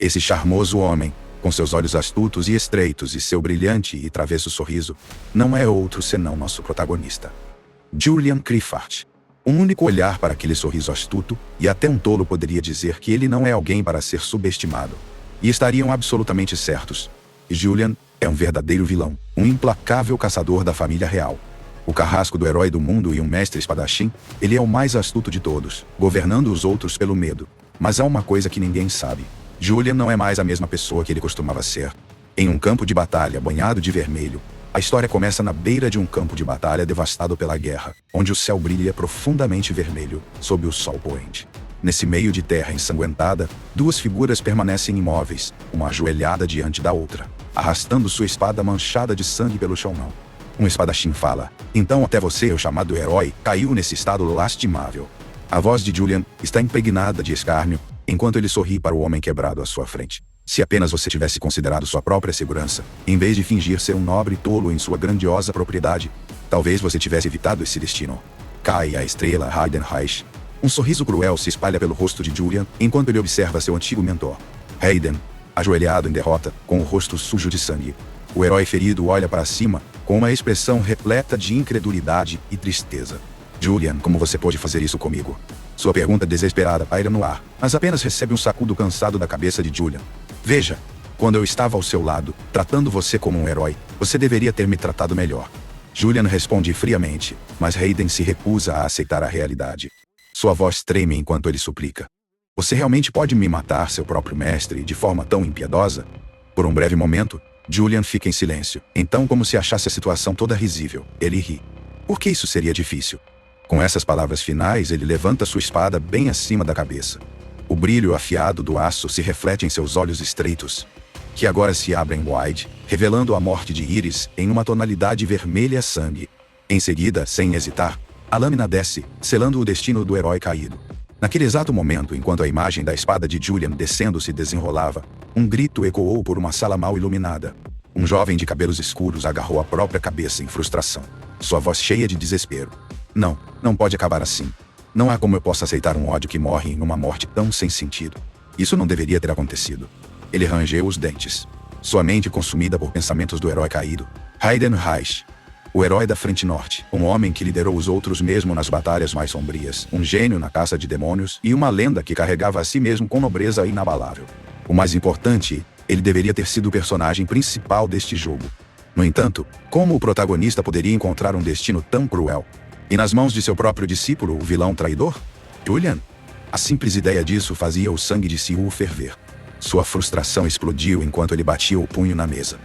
Esse charmoso homem, com seus olhos astutos e estreitos e seu brilhante e travesso sorriso, não é outro senão nosso protagonista. Julian Clifford. Um único olhar para aquele sorriso astuto, e até um tolo poderia dizer que ele não é alguém para ser subestimado. E estariam absolutamente certos. Julian é um verdadeiro vilão, um implacável caçador da família real. O carrasco do herói do mundo e um mestre espadachim, ele é o mais astuto de todos, governando os outros pelo medo. Mas há uma coisa que ninguém sabe. Julian não é mais a mesma pessoa que ele costumava ser. Em um campo de batalha banhado de vermelho, a história começa na beira de um campo de batalha devastado pela guerra, onde o céu brilha profundamente vermelho, sob o sol poente. Nesse meio de terra ensanguentada, duas figuras permanecem imóveis, uma ajoelhada diante da outra, arrastando sua espada manchada de sangue pelo chão. Um espadachim fala: "Então até você, o chamado herói, caiu nesse estado lastimável." A voz de Julian está impregnada de escárnio, enquanto ele sorri para o homem quebrado à sua frente. Se apenas você tivesse considerado sua própria segurança, em vez de fingir ser um nobre tolo em sua grandiosa propriedade, talvez você tivesse evitado esse destino. Cai a estrela Hayden Reich. Um sorriso cruel se espalha pelo rosto de Julian, enquanto ele observa seu antigo mentor. Hayden, ajoelhado em derrota, com o rosto sujo de sangue. O herói ferido olha para cima, com uma expressão repleta de incredulidade e tristeza. "Julian, como você pôde fazer isso comigo?" Sua pergunta desesperada paira no ar, mas apenas recebe um sacudo cansado da cabeça de Julian. "Veja, quando eu estava ao seu lado, tratando você como um herói, você deveria ter me tratado melhor." Julian responde friamente, mas Hayden se recusa a aceitar a realidade. Sua voz treme enquanto ele suplica: "Você realmente pode me matar, seu próprio mestre, de forma tão impiedosa?" Por um breve momento, Julian fica em silêncio. Então, como se achasse a situação toda risível, ele ri. Por que isso seria difícil? Com essas palavras finais, ele levanta sua espada bem acima da cabeça. O brilho afiado do aço se reflete em seus olhos estreitos, que agora se abrem wide, revelando a morte de Iris em uma tonalidade vermelha sangue. Em seguida, sem hesitar, a lâmina desce, selando o destino do herói caído. Naquele exato momento, enquanto a imagem da espada de Julian descendo se desenrolava, um grito ecoou por uma sala mal iluminada. Um jovem de cabelos escuros agarrou a própria cabeça em frustração, sua voz cheia de desespero. Não pode acabar assim. Não há como eu possa aceitar um ódio que morre em uma morte tão sem sentido. Isso não deveria ter acontecido." Ele rangeu os dentes, sua mente consumida por pensamentos do herói caído. Hayden Reich. O herói da Frente Norte, um homem que liderou os outros mesmo nas batalhas mais sombrias, um gênio na caça de demônios e uma lenda que carregava a si mesmo com nobreza inabalável. O mais importante, ele deveria ter sido o personagem principal deste jogo. No entanto, como o protagonista poderia encontrar um destino tão cruel? E nas mãos de seu próprio discípulo, o vilão traidor? Julian? A simples ideia disso fazia o sangue de Siu ferver. Sua frustração explodiu enquanto ele batia o punho na mesa,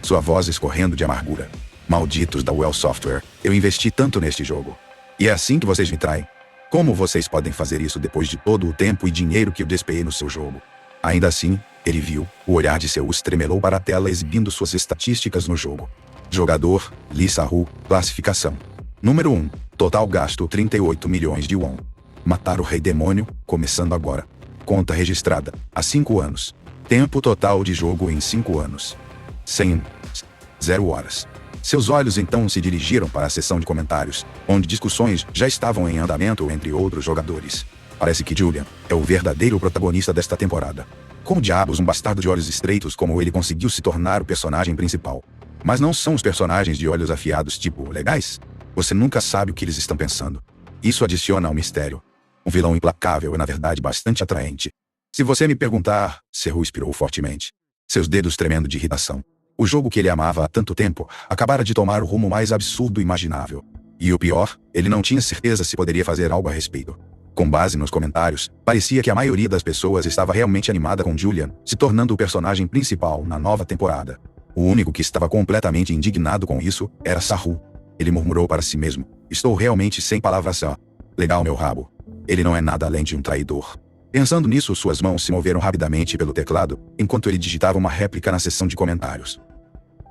sua voz escorrendo de amargura. "Malditos da Well Software, eu investi tanto neste jogo. E é assim que vocês me traem? Como vocês podem fazer isso depois de todo o tempo e dinheiro que eu despejei no seu jogo?" Ainda assim, ele viu, o olhar de Seus tremelou para a tela exibindo suas estatísticas no jogo. Jogador, Lee Saru, classificação. Número 1, total gasto 38 milhões de won. Matar o rei demônio, começando agora. Conta registrada, há 5 anos. Tempo total de jogo em 5 anos. 0 horas. Seus olhos então se dirigiram para a seção de comentários, onde discussões já estavam em andamento entre outros jogadores. Parece que Julian é o verdadeiro protagonista desta temporada. Como diabos um bastardo de olhos estreitos como ele conseguiu se tornar o personagem principal? Mas não são os personagens de olhos afiados tipo legais? Você nunca sabe o que eles estão pensando. Isso adiciona ao mistério. Um vilão implacável é na verdade bastante atraente. Se você me perguntar, Seru expirou fortemente, seus dedos tremendo de irritação. O jogo que ele amava há tanto tempo acabara de tomar o rumo mais absurdo imaginável. E o pior, ele não tinha certeza se poderia fazer algo a respeito. Com base nos comentários, parecia que a maioria das pessoas estava realmente animada com Julian, se tornando o personagem principal na nova temporada. O único que estava completamente indignado com isso era Saru. Ele murmurou para si mesmo: "Estou realmente sem palavras só. Legal meu rabo. Ele não é nada além de um traidor." Pensando nisso, suas mãos se moveram rapidamente pelo teclado, enquanto ele digitava uma réplica na seção de comentários.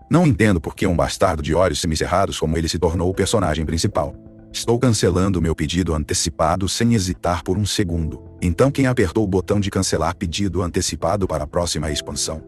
"Não entendo por que um bastardo de olhos semicerrados como ele se tornou o personagem principal. Estou cancelando meu pedido antecipado sem hesitar por um segundo." Então quem apertou o botão de cancelar pedido antecipado para a próxima expansão?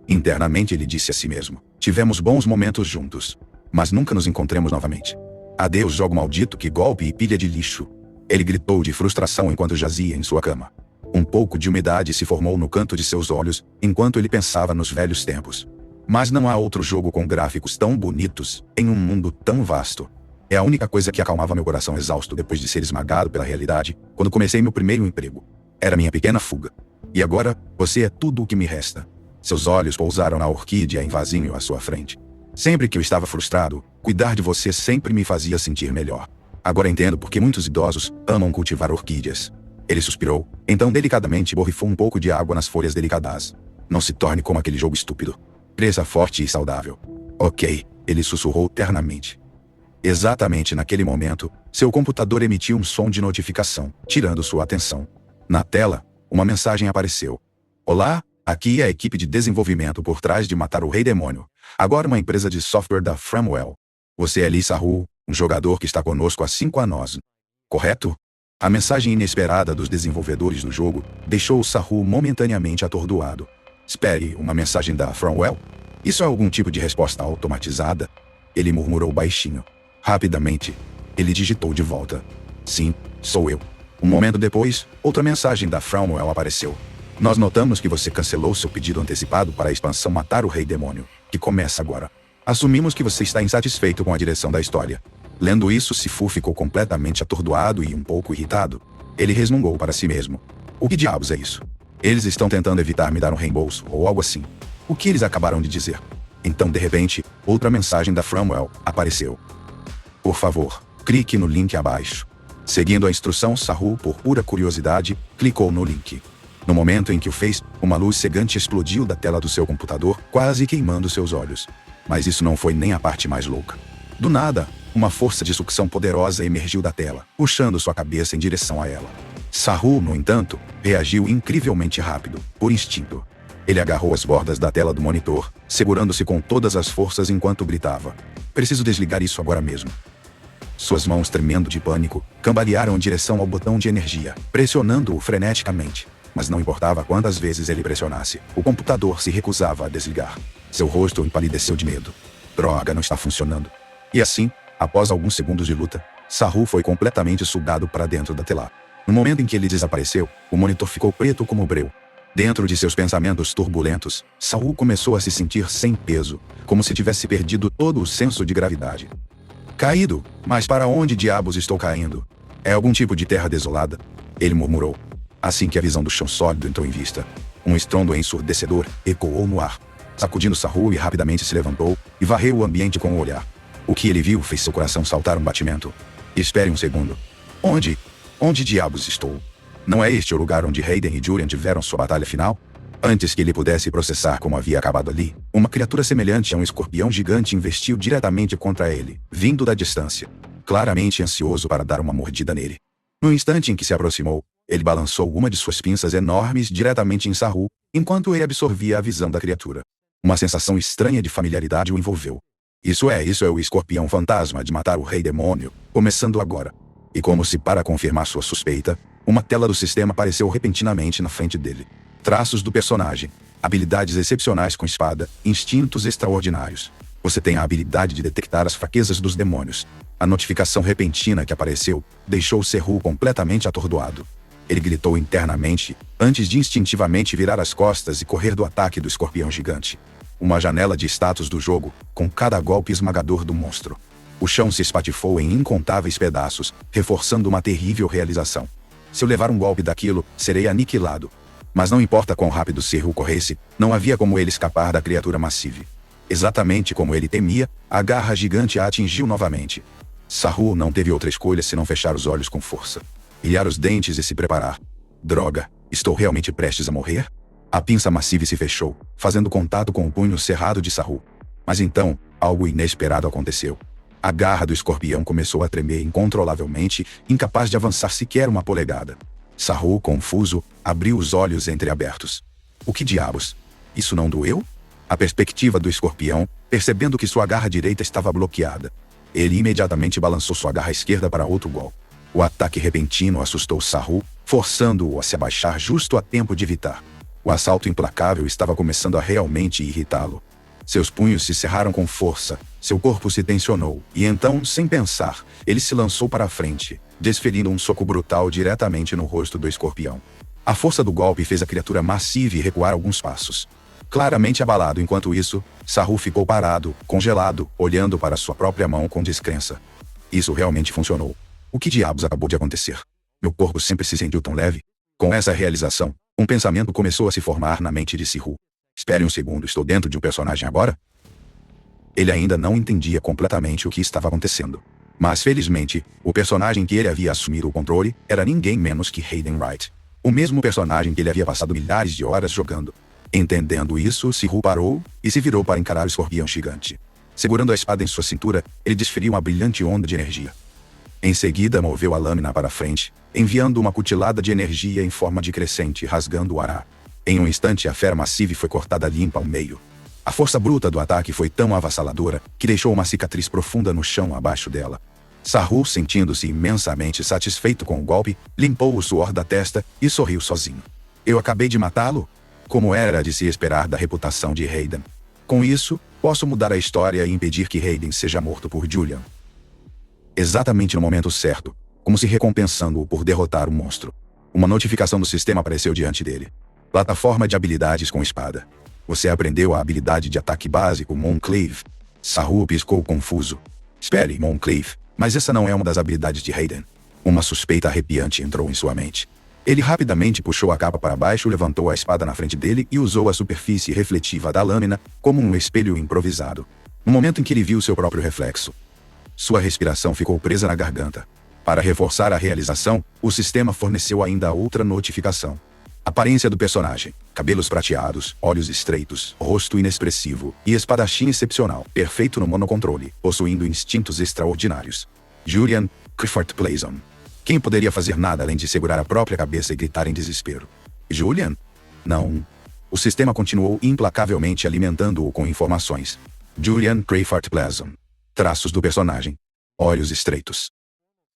Internamente ele disse a si mesmo: "Tivemos bons momentos juntos, mas nunca nos encontremos novamente. Adeus jogo maldito, que golpe e pilha de lixo." Ele gritou de frustração enquanto jazia em sua cama. Um pouco de umidade se formou no canto de seus olhos, enquanto ele pensava nos velhos tempos. Mas não há outro jogo com gráficos tão bonitos, em um mundo tão vasto. É a única coisa que acalmava meu coração exausto depois de ser esmagado pela realidade, quando comecei meu primeiro emprego. Era minha pequena fuga. E agora, você é tudo o que me resta. Seus olhos pousaram na orquídea em vasinho à sua frente. Sempre que eu estava frustrado, cuidar de você sempre me fazia sentir melhor. Agora entendo por que muitos idosos amam cultivar orquídeas. Ele suspirou, então delicadamente borrifou um pouco de água nas folhas delicadas. Não se torne como aquele jogo estúpido. Cresça forte e saudável. Ok, ele sussurrou ternamente. Exatamente naquele momento, seu computador emitiu um som de notificação, tirando sua atenção. Na tela, uma mensagem apareceu. Olá, aqui é a equipe de desenvolvimento por trás de Matar o Rei Demônio. Agora uma empresa de software da Framwell. Você é Lee Saru, um jogador que está conosco há 5 anos. Correto? A mensagem inesperada dos desenvolvedores do jogo deixou o Saru momentaneamente atordoado. Espere, uma mensagem da Framwell? Isso é algum tipo de resposta automatizada? Ele murmurou baixinho. Rapidamente, ele digitou de volta. Sim, sou eu. Um momento depois, outra mensagem da Framwell apareceu. Nós notamos que você cancelou seu pedido antecipado para a expansão Matar o Rei Demônio, que começa agora. Assumimos que você está insatisfeito com a direção da história. Lendo isso, Sifu ficou completamente atordoado e um pouco irritado. Ele resmungou para si mesmo. O que diabos é isso? Eles estão tentando evitar me dar um reembolso, ou algo assim. O que eles acabaram de dizer? Então, de repente, outra mensagem da Framwell apareceu. Por favor, clique no link abaixo. Seguindo a instrução, Saru, por pura curiosidade, clicou no link. No momento em que o fez, uma luz cegante explodiu da tela do seu computador, quase queimando seus olhos. Mas isso não foi nem a parte mais louca. Do nada, uma força de sucção poderosa emergiu da tela, puxando sua cabeça em direção a ela. Saru, no entanto, reagiu incrivelmente rápido, por instinto. Ele agarrou as bordas da tela do monitor, segurando-se com todas as forças enquanto gritava. Preciso desligar isso agora mesmo. Suas mãos tremendo de pânico, cambalearam em direção ao botão de energia, pressionando-o freneticamente. Mas não importava quantas vezes ele pressionasse, o computador se recusava a desligar. Seu rosto empalideceu de medo. Droga, não está funcionando. E assim, após alguns segundos de luta, Saru foi completamente sugado para dentro da tela. No momento em que ele desapareceu, o monitor ficou preto como breu. Dentro de seus pensamentos turbulentos, Saru começou a se sentir sem peso, como se tivesse perdido todo o senso de gravidade. Caído, mas para onde diabos estou caindo? É algum tipo de terra desolada? Ele murmurou. Assim que a visão do chão sólido entrou em vista, um estrondo ensurdecedor ecoou no ar, sacudindo Saru e rapidamente se levantou e varreu o ambiente com o olhar. O que ele viu fez seu coração saltar um batimento. Espere um segundo. Onde? Onde diabos estou? Não é este o lugar onde Raiden e Julian tiveram sua batalha final? Antes que ele pudesse processar como havia acabado ali, uma criatura semelhante a um escorpião gigante investiu diretamente contra ele, vindo da distância, claramente ansioso para dar uma mordida nele. No instante em que se aproximou, ele balançou uma de suas pinças enormes diretamente em Saru, enquanto ele absorvia a visão da criatura. Uma sensação estranha de familiaridade o envolveu. Isso é o escorpião fantasma de Matar o Rei Demônio, começando agora. E como se para confirmar sua suspeita, uma tela do sistema apareceu repentinamente na frente dele. Traços do personagem, habilidades excepcionais com espada, instintos extraordinários. Você tem a habilidade de detectar as fraquezas dos demônios. A notificação repentina que apareceu deixou Saru completamente atordoado. Ele gritou internamente, antes de instintivamente virar as costas e correr do ataque do escorpião gigante. Uma janela de status do jogo, com cada golpe esmagador do monstro. O chão se espatifou em incontáveis pedaços, reforçando uma terrível realização. Se eu levar um golpe daquilo, serei aniquilado. Mas não importa quão rápido Saru corresse, não havia como ele escapar da criatura massive. Exatamente como ele temia, a garra gigante a atingiu novamente. Saru não teve outra escolha senão fechar os olhos com força. Ilhar os dentes e se preparar. Droga, estou realmente prestes a morrer? A pinça massiva se fechou, fazendo contato com o punho cerrado de Saru. Mas então, algo inesperado aconteceu. A garra do escorpião começou a tremer incontrolavelmente, incapaz de avançar sequer uma polegada. Saru, confuso, abriu os olhos entreabertos. O que diabos? Isso não doeu? A perspectiva do escorpião, percebendo que sua garra direita estava bloqueada. Ele imediatamente balançou sua garra esquerda para outro golpe. O ataque repentino assustou Saru, forçando-o a se abaixar justo a tempo de evitar. O assalto implacável estava começando a realmente irritá-lo. Seus punhos se cerraram com força, seu corpo se tensionou, e então, sem pensar, ele se lançou para a frente, desferindo um soco brutal diretamente no rosto do escorpião. A força do golpe fez a criatura massiva recuar alguns passos. Claramente abalado enquanto isso, Saru ficou parado, congelado, olhando para sua própria mão com descrença. Isso realmente funcionou. O que diabos acabou de acontecer? Meu corpo sempre se sentiu tão leve. Com essa realização, um pensamento começou a se formar na mente de Saru. Espere um segundo, estou dentro de um personagem agora? Ele ainda não entendia completamente o que estava acontecendo. Mas felizmente, o personagem que ele havia assumido o controle era ninguém menos que Hayden Wright. O mesmo personagem que ele havia passado milhares de horas jogando. Entendendo isso, Saru parou e se virou para encarar o escorpião gigante. Segurando a espada em sua cintura, ele desferiu uma brilhante onda de energia. Em seguida, moveu a lâmina para frente, enviando uma cutilada de energia em forma de crescente, rasgando o ar. Em um instante, a fera massiva foi cortada limpa ao meio. A força bruta do ataque foi tão avassaladora que deixou uma cicatriz profunda no chão abaixo dela. Saru, sentindo-se imensamente satisfeito com o golpe, limpou o suor da testa e sorriu sozinho. Eu acabei de matá-lo? Como era de se esperar da reputação de Hayden. Com isso, posso mudar a história e impedir que Hayden seja morto por Julian. Exatamente no momento certo, como se recompensando-o por derrotar o monstro. Uma notificação do sistema apareceu diante dele. Plataforma de habilidades com espada. Você aprendeu a habilidade de ataque básico Mooncleave. Saru piscou confuso. Espere, Mooncleave, mas essa não é uma das habilidades de Hayden. Uma suspeita arrepiante entrou em sua mente. Ele rapidamente puxou a capa para baixo, levantou a espada na frente dele e usou a superfície refletiva da lâmina como um espelho improvisado. No momento em que ele viu seu próprio reflexo, sua respiração ficou presa na garganta. Para reforçar a realização, o sistema forneceu ainda outra notificação. Aparência do personagem: cabelos prateados, olhos estreitos, rosto inexpressivo e espadachim excepcional, perfeito no monocontrole, possuindo instintos extraordinários. Julian Clifford Blazon. Quem poderia fazer nada além de segurar a própria cabeça e gritar em desespero? Julian? Não. O sistema continuou implacavelmente alimentando-o com informações. Julian Clifford Blazon. Traços do personagem: olhos estreitos.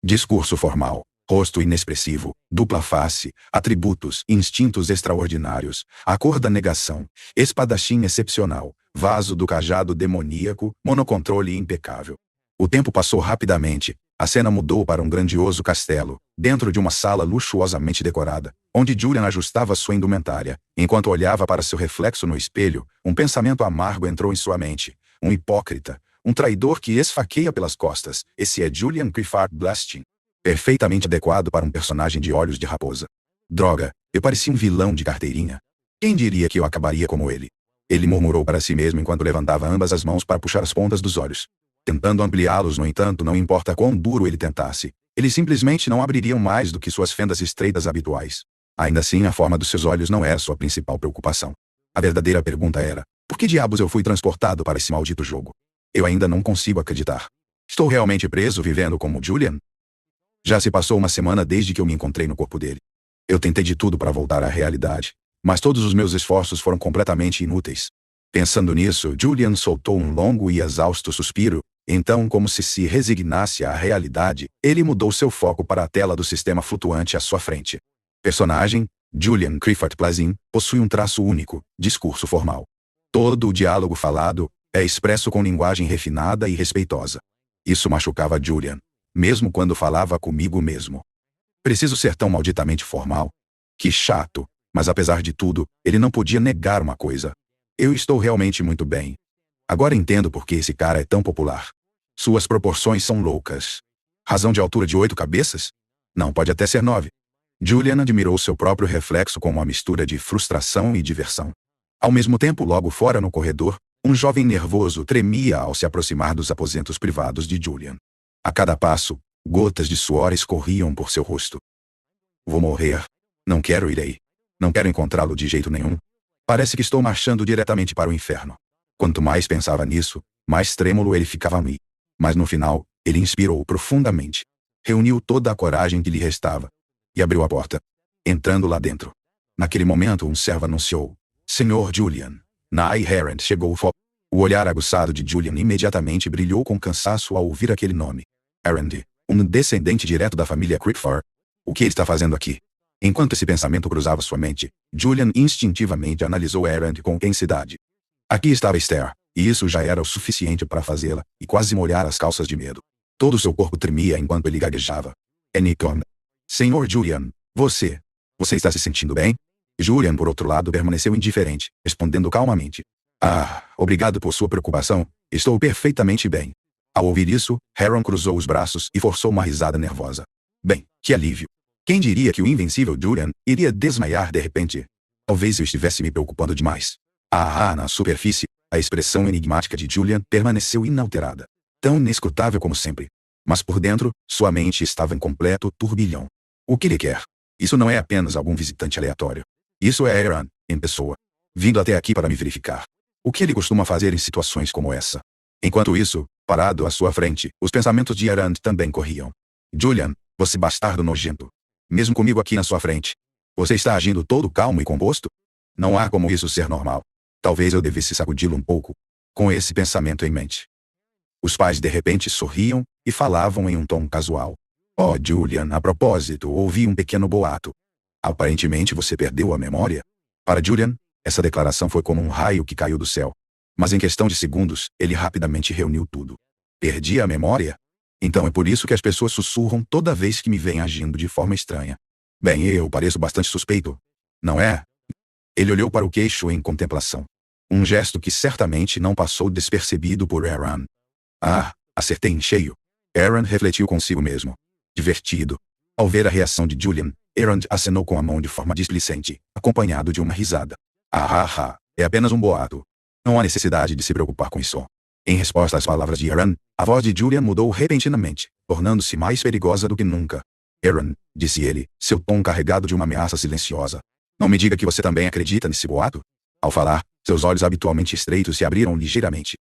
Discurso formal. Rosto inexpressivo, dupla face, atributos, instintos extraordinários, a cor da negação, espadachim excepcional, vaso do cajado demoníaco, monocontrole impecável. O tempo passou rapidamente, a cena mudou para um grandioso castelo, dentro de uma sala luxuosamente decorada, onde Julian ajustava sua indumentária. Enquanto olhava para seu reflexo no espelho, um pensamento amargo entrou em sua mente. Um hipócrita, um traidor que esfaqueia pelas costas, esse é Julian Clifford Blazon. Perfeitamente adequado para um personagem de olhos de raposa. Droga, eu parecia um vilão de carteirinha. Quem diria que eu acabaria como ele? Ele murmurou para si mesmo enquanto levantava ambas as mãos para puxar as pontas dos olhos. Tentando ampliá-los, no entanto, não importa quão duro ele tentasse, eles simplesmente não abririam mais do que suas fendas estreitas habituais. Ainda assim, a forma dos seus olhos não era sua principal preocupação. A verdadeira pergunta era: por que diabos eu fui transportado para esse maldito jogo? Eu ainda não consigo acreditar. Estou realmente preso vivendo como Julian? Já se passou uma semana desde que eu me encontrei no corpo dele. Eu tentei de tudo para voltar à realidade, mas todos os meus esforços foram completamente inúteis. Pensando nisso, Julian soltou um longo e exausto suspiro. Então, como se resignasse à realidade, ele mudou seu foco para a tela do sistema flutuante à sua frente. Personagem: Julian Clifford Blazon, possui um traço único: discurso formal. Todo o diálogo falado é expresso com linguagem refinada e respeitosa. Isso machucava Julian, mesmo quando falava comigo mesmo. Preciso ser tão malditamente formal? Que chato, mas apesar de tudo, ele não podia negar uma coisa. Eu estou realmente muito bem. Agora entendo por que esse cara é tão popular. Suas proporções são loucas. Razão de altura de 8 cabeças? Não, pode até ser 9. Julian admirou seu próprio reflexo com uma mistura de frustração e diversão. Ao mesmo tempo, logo fora no corredor, um jovem nervoso tremia ao se aproximar dos aposentos privados de Julian. A cada passo, gotas de suor escorriam por seu rosto. Vou morrer. Não quero ir aí. Não quero encontrá-lo de jeito nenhum. Parece que estou marchando diretamente para o inferno. Quanto mais pensava nisso, mais trêmulo ele ficava a mim. Mas no final, ele inspirou profundamente. Reuniu toda a coragem que lhe restava. E abriu a porta. Entrando lá dentro. Naquele momento, um servo anunciou: Senhor Julian. Nye Herend chegou. O olhar aguçado de Julian imediatamente brilhou com cansaço ao ouvir aquele nome. Herend, um descendente direto da família Clifford. O que ele está fazendo aqui? Enquanto esse pensamento cruzava sua mente, Julian instintivamente analisou Herend com intensidade. Aqui estava Esther, e isso já era o suficiente para fazê-la, e quase molhar as calças de medo. Todo seu corpo tremia enquanto ele gaguejava. Nikon. Senhor Julian, você. Você está se sentindo bem? Julian, por outro lado, permaneceu indiferente, respondendo calmamente. Ah, obrigado por sua preocupação. Estou perfeitamente bem. Ao ouvir isso, Aaron cruzou os braços e forçou uma risada nervosa. Bem, que alívio. Quem diria que o invencível Julian iria desmaiar de repente? Talvez eu estivesse me preocupando demais. Na superfície, a expressão enigmática de Julian permaneceu inalterada. Tão inescrutável como sempre. Mas por dentro, sua mente estava em completo turbilhão. O que ele quer? Isso não é apenas algum visitante aleatório. Isso é Aaron, em pessoa. Vindo até aqui para me verificar. O que ele costuma fazer em situações como essa? Enquanto isso, parado à sua frente, os pensamentos de Aaron também corriam. Julian, você bastardo nojento. Mesmo comigo aqui na sua frente. Você está agindo todo calmo e composto? Não há como isso ser normal. Talvez eu devesse sacudi-lo um pouco. Com esse pensamento em mente. Os pais de repente sorriam e falavam em um tom casual. Oh, Julian, a propósito, ouvi um pequeno boato. Aparentemente você perdeu a memória. Para Julian, essa declaração foi como um raio que caiu do céu. Mas em questão de segundos, ele rapidamente reuniu tudo. Perdi a memória? Então é por isso que as pessoas sussurram toda vez que me veem agindo de forma estranha. Bem, eu pareço bastante suspeito. Não é? Ele olhou para o queixo em contemplação. Um gesto que certamente não passou despercebido por Aaron. Acertei em cheio. Aaron refletiu consigo mesmo. Divertido. Ao ver a reação de Julian, Aaron acenou com a mão de forma displicente, acompanhado de uma risada. É apenas um boato. Não há necessidade de se preocupar com isso. Em resposta às palavras de Aaron, a voz de Julian mudou repentinamente, tornando-se mais perigosa do que nunca. Aaron, disse ele, seu tom carregado de uma ameaça silenciosa. Não me diga que você também acredita nesse boato? Ao falar, seus olhos habitualmente estreitos se abriram ligeiramente,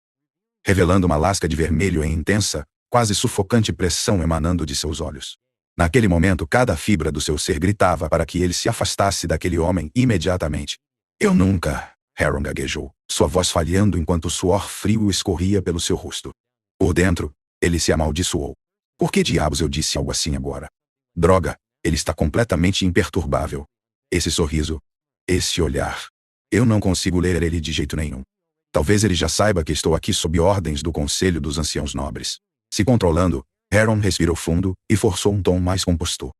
revelando uma lasca de vermelho em intensa, quase sufocante pressão emanando de seus olhos. Naquele momento, cada fibra do seu ser gritava para que ele se afastasse daquele homem imediatamente. Eu nunca, Aaron gaguejou, sua voz falhando enquanto o suor frio escorria pelo seu rosto. Por dentro, ele se amaldiçoou. Por que diabos eu disse algo assim agora? Droga, ele está completamente imperturbável. Esse sorriso, esse olhar. Eu não consigo ler ele de jeito nenhum. Talvez ele já saiba que estou aqui sob ordens do Conselho dos Anciãos Nobres. Se controlando, Aaron respirou fundo e forçou um tom mais composto.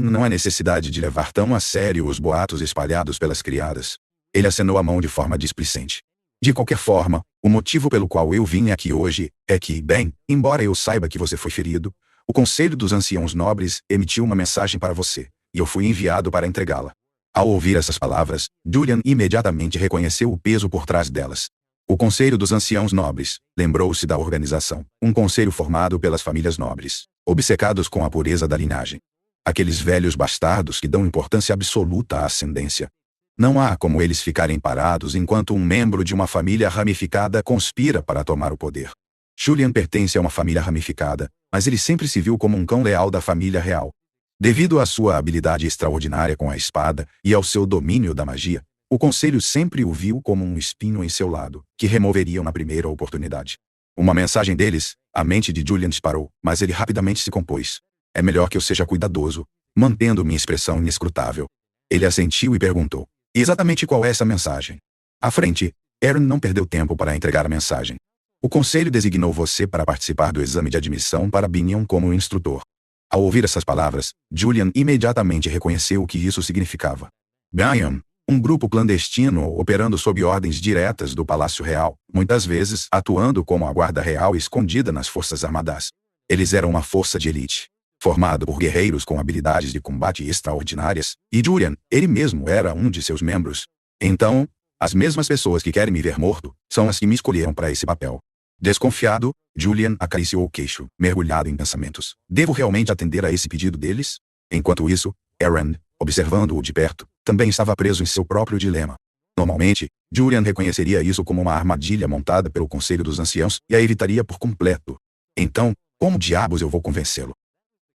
Não há necessidade de levar tão a sério os boatos espalhados pelas criadas. Ele acenou a mão de forma displicente. De qualquer forma, o motivo pelo qual eu vim aqui hoje é que, bem, embora eu saiba que você foi ferido, o Conselho dos Anciãos Nobres emitiu uma mensagem para você, e eu fui enviado para entregá-la. Ao ouvir essas palavras, Julian imediatamente reconheceu o peso por trás delas. O Conselho dos Anciãos Nobres, lembrou-se da organização, um conselho formado pelas famílias nobres, obcecados com a pureza da linhagem. Aqueles velhos bastardos que dão importância absoluta à ascendência. Não há como eles ficarem parados enquanto um membro de uma família ramificada conspira para tomar o poder. Julian pertence a uma família ramificada, mas ele sempre se viu como um cão leal da família real. Devido à sua habilidade extraordinária com a espada e ao seu domínio da magia, o conselho sempre o viu como um espinho em seu lado, que removeriam na primeira oportunidade. Uma mensagem deles, a mente de Julian disparou, mas ele rapidamente se compôs. É melhor que eu seja cuidadoso, mantendo minha expressão inescrutável. Ele assentiu e perguntou. Exatamente qual é essa mensagem? À frente, Aaron não perdeu tempo para entregar a mensagem. O conselho designou você para participar do exame de admissão para Binion como instrutor. Ao ouvir essas palavras, Julian imediatamente reconheceu o que isso significava. Binion, um grupo clandestino operando sob ordens diretas do Palácio Real, muitas vezes atuando como a guarda real escondida nas forças armadas. Eles eram uma força de elite, formado por guerreiros com habilidades de combate extraordinárias, e Julian, ele mesmo era um de seus membros. Então, as mesmas pessoas que querem me ver morto, são as que me escolheram para esse papel. Desconfiado, Julian acariciou o queixo, mergulhado em pensamentos. Devo realmente atender a esse pedido deles? Enquanto isso, Aaron, observando-o de perto, também estava preso em seu próprio dilema. Normalmente, Julian reconheceria isso como uma armadilha montada pelo Conselho dos Anciãos e a evitaria por completo. Então, como diabos eu vou convencê-lo?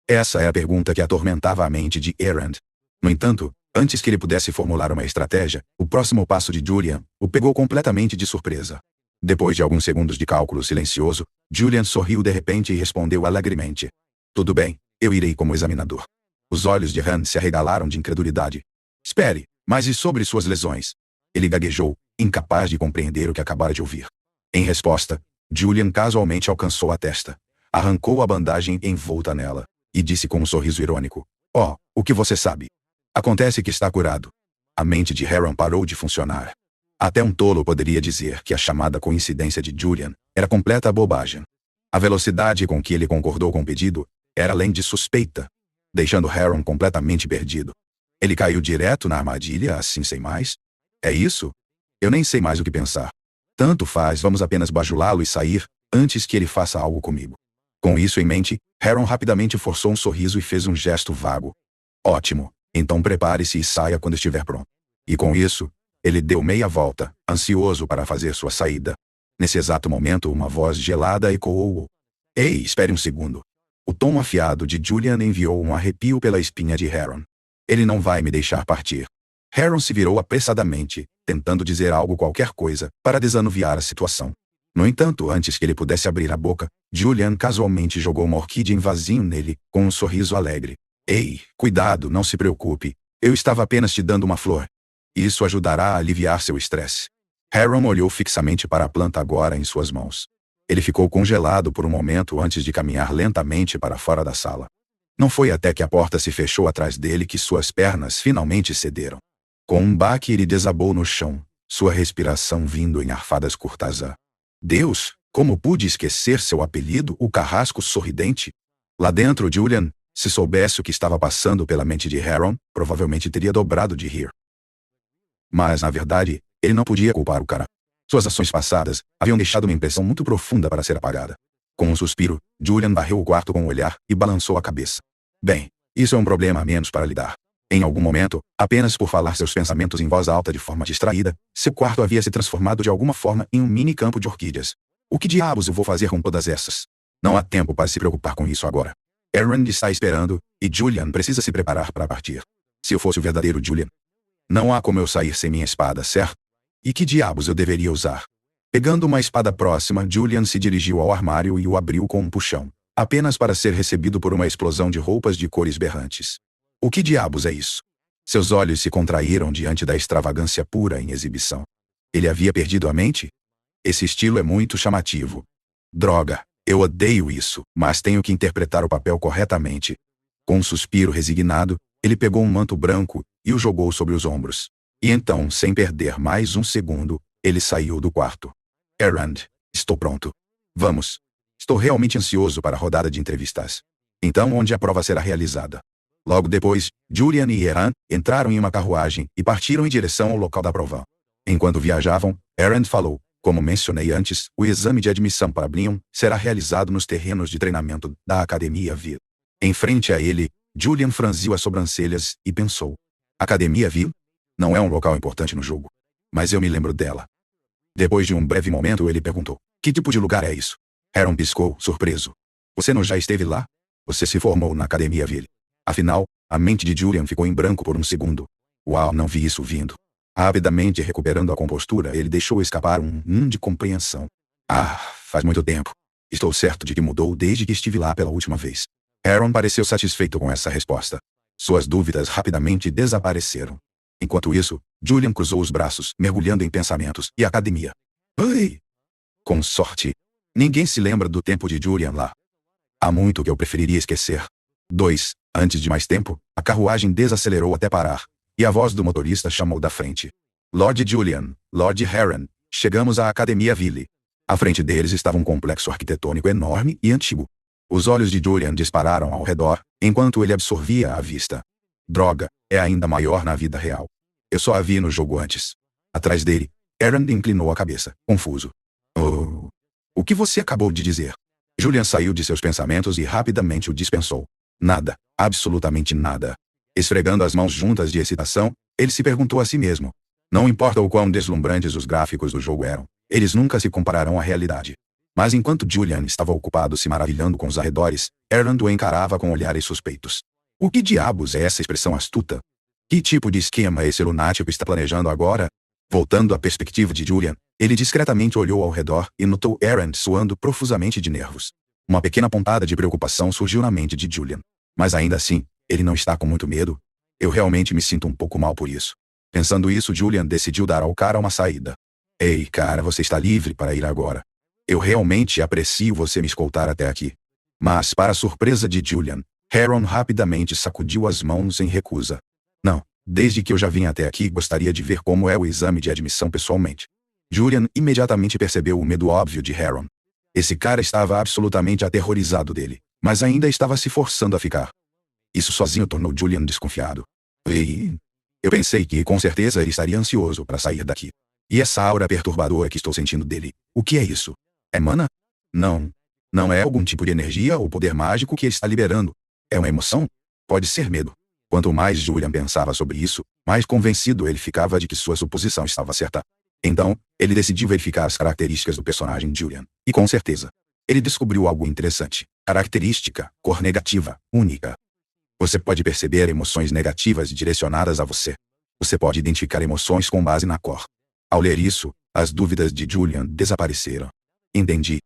Essa é a pergunta que atormentava a mente de Aaron. No entanto, antes que ele pudesse formular uma estratégia, o próximo passo de Julian o pegou completamente de surpresa. Depois de alguns segundos de cálculo silencioso, Julian sorriu de repente e respondeu alegremente. Tudo bem, eu irei como examinador. Os olhos de Han se arregalaram de incredulidade. Espere, mas e sobre suas lesões? Ele gaguejou, incapaz de compreender o que acabara de ouvir. Em resposta, Julian casualmente alcançou a testa, arrancou a bandagem envolta nela, e disse com um sorriso irônico. Oh, o que você sabe? Acontece que está curado. A mente de Aaron parou de funcionar. Até um tolo poderia dizer que a chamada coincidência de Julian era completa bobagem. A velocidade com que ele concordou com o pedido era além de suspeita, deixando Aaron completamente perdido. Ele caiu direto na armadilha, assim sem mais? É isso? Eu nem sei mais o que pensar. Tanto faz, vamos apenas bajulá-lo e sair, antes que ele faça algo comigo. Com isso em mente, Aaron rapidamente forçou um sorriso e fez um gesto vago. Ótimo, então prepare-se e saia quando estiver pronto. E com isso, ele deu meia volta, ansioso para fazer sua saída. Nesse exato momento, uma voz gelada ecoou. Ei, espere um segundo. O tom afiado de Julian enviou um arrepio pela espinha de Aaron. Ele não vai me deixar partir. Aaron se virou apressadamente, tentando dizer algo qualquer coisa, para desanuviar a situação. No entanto, antes que ele pudesse abrir a boca, Julian casualmente jogou uma orquídea em vasinho nele, com um sorriso alegre. Ei, cuidado, não se preocupe. Eu estava apenas te dando uma flor. Isso ajudará a aliviar seu estresse. Aaron olhou fixamente para a planta agora em suas mãos. Ele ficou congelado por um momento antes de caminhar lentamente para fora da sala. Não foi até que a porta se fechou atrás dele que suas pernas finalmente cederam. Com um baque ele desabou no chão, sua respiração vindo em arfadas curtas. Deus, como pude esquecer seu apelido, o Carrasco Sorridente? Lá dentro, Julian, se soubesse o que estava passando pela mente de Aaron, provavelmente teria dobrado de rir. Mas, na verdade, ele não podia culpar o cara. Suas ações passadas haviam deixado uma impressão muito profunda para ser apagada. Com um suspiro, Julian varreu o quarto com o olhar e balançou a cabeça. Bem, isso é um problema a menos para lidar. Em algum momento, apenas por falar seus pensamentos em voz alta de forma distraída, seu quarto havia se transformado de alguma forma em um mini campo de orquídeas. O que diabos eu vou fazer com todas essas? Não há tempo para se preocupar com isso agora. Aaron está esperando, e Julian precisa se preparar para partir. Se eu fosse o verdadeiro Julian, não há como eu sair sem minha espada, certo? E que diabos eu deveria usar? Pegando uma espada próxima, Julian se dirigiu ao armário e o abriu com um puxão, apenas para ser recebido por uma explosão de roupas de cores berrantes. O que diabos é isso? Seus olhos se contraíram diante da extravagância pura em exibição. Ele havia perdido a mente? Esse estilo é muito chamativo. Droga, eu odeio isso, mas tenho que interpretar o papel corretamente. Com um suspiro resignado, ele pegou um manto branco e o jogou sobre os ombros. E então, sem perder mais um segundo, ele saiu do quarto. Aaron, estou pronto. Vamos. Estou realmente ansioso para a rodada de entrevistas. Então, onde a prova será realizada? Logo depois, Julian e Aaron entraram em uma carruagem e partiram em direção ao local da prova. Enquanto viajavam, Aaron falou, como mencionei antes, o exame de admissão para Blion será realizado nos terrenos de treinamento da Academia Ville. Em frente a ele, Julian franziu as sobrancelhas e pensou. Academia Ville? Não é um local importante no jogo. Mas eu me lembro dela. Depois de um breve momento ele perguntou, que tipo de lugar é isso? Aaron piscou, surpreso. Você não já esteve lá? Você se formou na Academia Ville. Afinal, a mente de Julian ficou em branco por um segundo. Uau, não vi isso vindo. Rapidamente recuperando a compostura, ele deixou escapar um de compreensão. Ah, faz muito tempo. Estou certo de que mudou desde que estive lá pela última vez. Aaron pareceu satisfeito com essa resposta. Suas dúvidas rapidamente desapareceram. Enquanto isso, Julian cruzou os braços, mergulhando em pensamentos, e a academia. Ai! Com sorte. Ninguém se lembra do tempo de Julian lá. Há muito que eu preferiria esquecer. 2. Antes de mais tempo, a carruagem desacelerou até parar, e a voz do motorista chamou da frente. Lord Julian, Lord Aaron, chegamos à Academia Ville. À frente deles estava um complexo arquitetônico enorme e antigo. Os olhos de Julian dispararam ao redor, enquanto ele absorvia a vista. Droga, é ainda maior na vida real. Eu só a vi no jogo antes. Atrás dele, Aaron inclinou a cabeça, confuso. Oh. O que você acabou de dizer? Julian saiu de seus pensamentos e rapidamente o dispensou. Nada, absolutamente nada. Esfregando as mãos juntas de excitação, ele se perguntou a si mesmo. Não importa o quão deslumbrantes os gráficos do jogo eram, eles nunca se compararão à realidade. Mas enquanto Julian estava ocupado se maravilhando com os arredores, Aaron o encarava com olhares suspeitos. O que diabos é essa expressão astuta? Que tipo de esquema esse lunático está planejando agora? Voltando à perspectiva de Julian, ele discretamente olhou ao redor e notou Aaron suando profusamente de nervos. Uma pequena pontada de preocupação surgiu na mente de Julian. Mas ainda assim, ele não está com muito medo? Eu realmente me sinto um pouco mal por isso. Pensando isso, Julian decidiu dar ao cara uma saída. Ei, cara, você está livre para ir agora. Eu realmente aprecio você me escoltar até aqui. Mas, para a surpresa de Julian, Aaron rapidamente sacudiu as mãos em recusa. Não, Desde que eu já vim até aqui, gostaria de ver como é o exame de admissão pessoalmente. Julian imediatamente percebeu o medo óbvio de Heron. Esse cara estava absolutamente aterrorizado dele, mas ainda estava se forçando a ficar. Isso sozinho tornou Julian desconfiado. E eu pensei que com certeza ele estaria ansioso para sair daqui. E essa aura perturbadora que estou sentindo dele, o que é isso? É mana? Não. Não é algum tipo de energia ou poder mágico que ele está liberando. É uma emoção? Pode ser medo. Quanto mais Julian pensava sobre isso, mais convencido ele ficava de que sua suposição estava certa. Então, ele decidiu verificar as características do personagem Julian. E com certeza, ele descobriu algo interessante. Característica, cor negativa, única. Você pode perceber emoções negativas direcionadas a você. Você pode identificar emoções com base na cor. Ao ler isso, as dúvidas de Julian desapareceram. Entendi.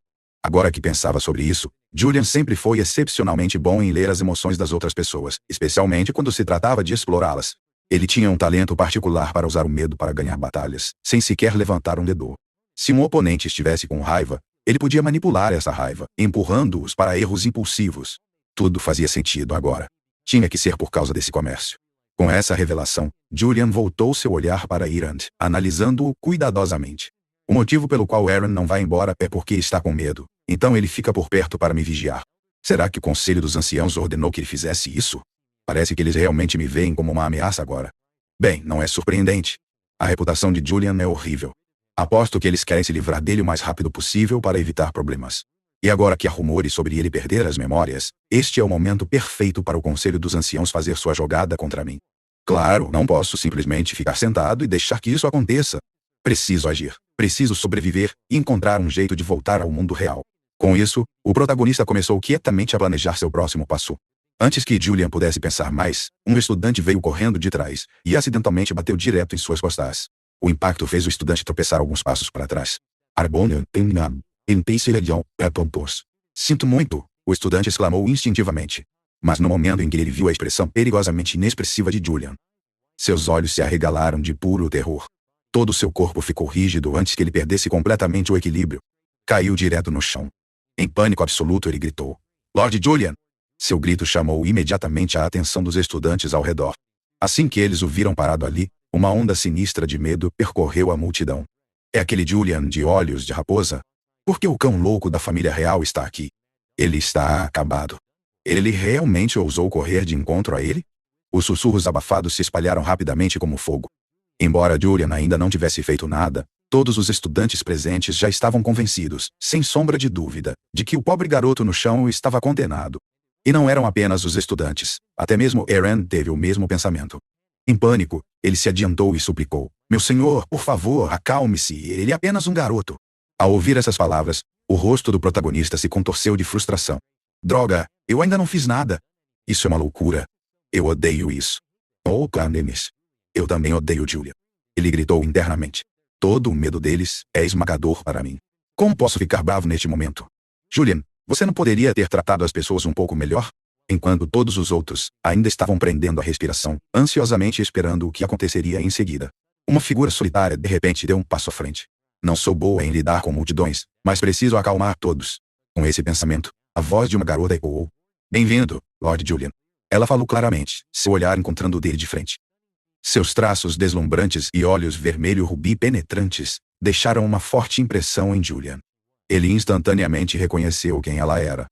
Agora que pensava sobre isso, Julian sempre foi excepcionalmente bom em ler as emoções das outras pessoas, especialmente quando se tratava de explorá-las. Ele tinha um talento particular para usar o medo para ganhar batalhas, sem sequer levantar um dedo. Se um oponente estivesse com raiva, ele podia manipular essa raiva, empurrando-os para erros impulsivos. Tudo fazia sentido agora. Tinha que ser por causa desse comércio. Com essa revelação, Julian voltou seu olhar para Erend, analisando-o cuidadosamente. O motivo pelo qual Aaron não vai embora é porque está com medo, então ele fica por perto para me vigiar. Será que o Conselho dos Anciãos ordenou que ele fizesse isso? Parece que eles realmente me veem como uma ameaça agora. Bem, não é surpreendente. A reputação de Julian é horrível. Aposto que eles querem se livrar dele o mais rápido possível para evitar problemas. E agora que há rumores sobre ele perder as memórias, este é o momento perfeito para o Conselho dos Anciãos fazer sua jogada contra mim. Claro, não posso simplesmente ficar sentado e deixar que isso aconteça. Preciso agir, preciso sobreviver e encontrar um jeito de voltar ao mundo real. Com isso, o protagonista começou quietamente a planejar seu próximo passo. Antes que Julian pudesse pensar mais, um estudante veio correndo de trás e acidentalmente bateu direto em suas costas. O impacto fez o estudante tropeçar alguns passos para trás. Sinto muito, o estudante exclamou instintivamente. Mas no momento em que ele viu a expressão perigosamente inexpressiva de Julian, seus olhos se arregalaram de puro terror. Todo seu corpo ficou rígido antes que ele perdesse completamente o equilíbrio. Caiu direto no chão. Em pânico absoluto ele gritou: Lord Julian! Seu grito chamou imediatamente a atenção dos estudantes ao redor. Assim que eles o viram parado ali, uma onda sinistra de medo percorreu a multidão. É aquele Julian de olhos de raposa? Por que o cão louco da família real está aqui? Ele está acabado. Ele realmente ousou correr de encontro a ele? Os sussurros abafados se espalharam rapidamente como fogo. Embora Julian ainda não tivesse feito nada, todos os estudantes presentes já estavam convencidos, sem sombra de dúvida, de que o pobre garoto no chão estava condenado. E não eram apenas os estudantes, até mesmo Aaron teve o mesmo pensamento. Em pânico, ele se adiantou e suplicou: Meu senhor, por favor, acalme-se, ele é apenas um garoto. Ao ouvir essas palavras, o rosto do protagonista se contorceu de frustração. Droga, eu ainda não fiz nada. Isso é uma loucura. Eu odeio isso. Oh, Clemens. Eu também odeio Julia. Ele gritou internamente. Todo o medo deles é esmagador para mim. Como posso ficar bravo neste momento? Julian, você não poderia ter tratado as pessoas um pouco melhor? Enquanto todos os outros ainda estavam prendendo a respiração, ansiosamente esperando o que aconteceria em seguida. Uma figura solitária de repente deu um passo à frente. Não sou boa em lidar com multidões, mas preciso acalmar todos. Com esse pensamento, a voz de uma garota ecoou. Bem-vindo, Lord Julian. Ela falou claramente, seu olhar encontrando o dele de frente. Seus traços deslumbrantes e olhos vermelho-rubi penetrantes deixaram uma forte impressão em Julian. Ele instantaneamente reconheceu quem ela era.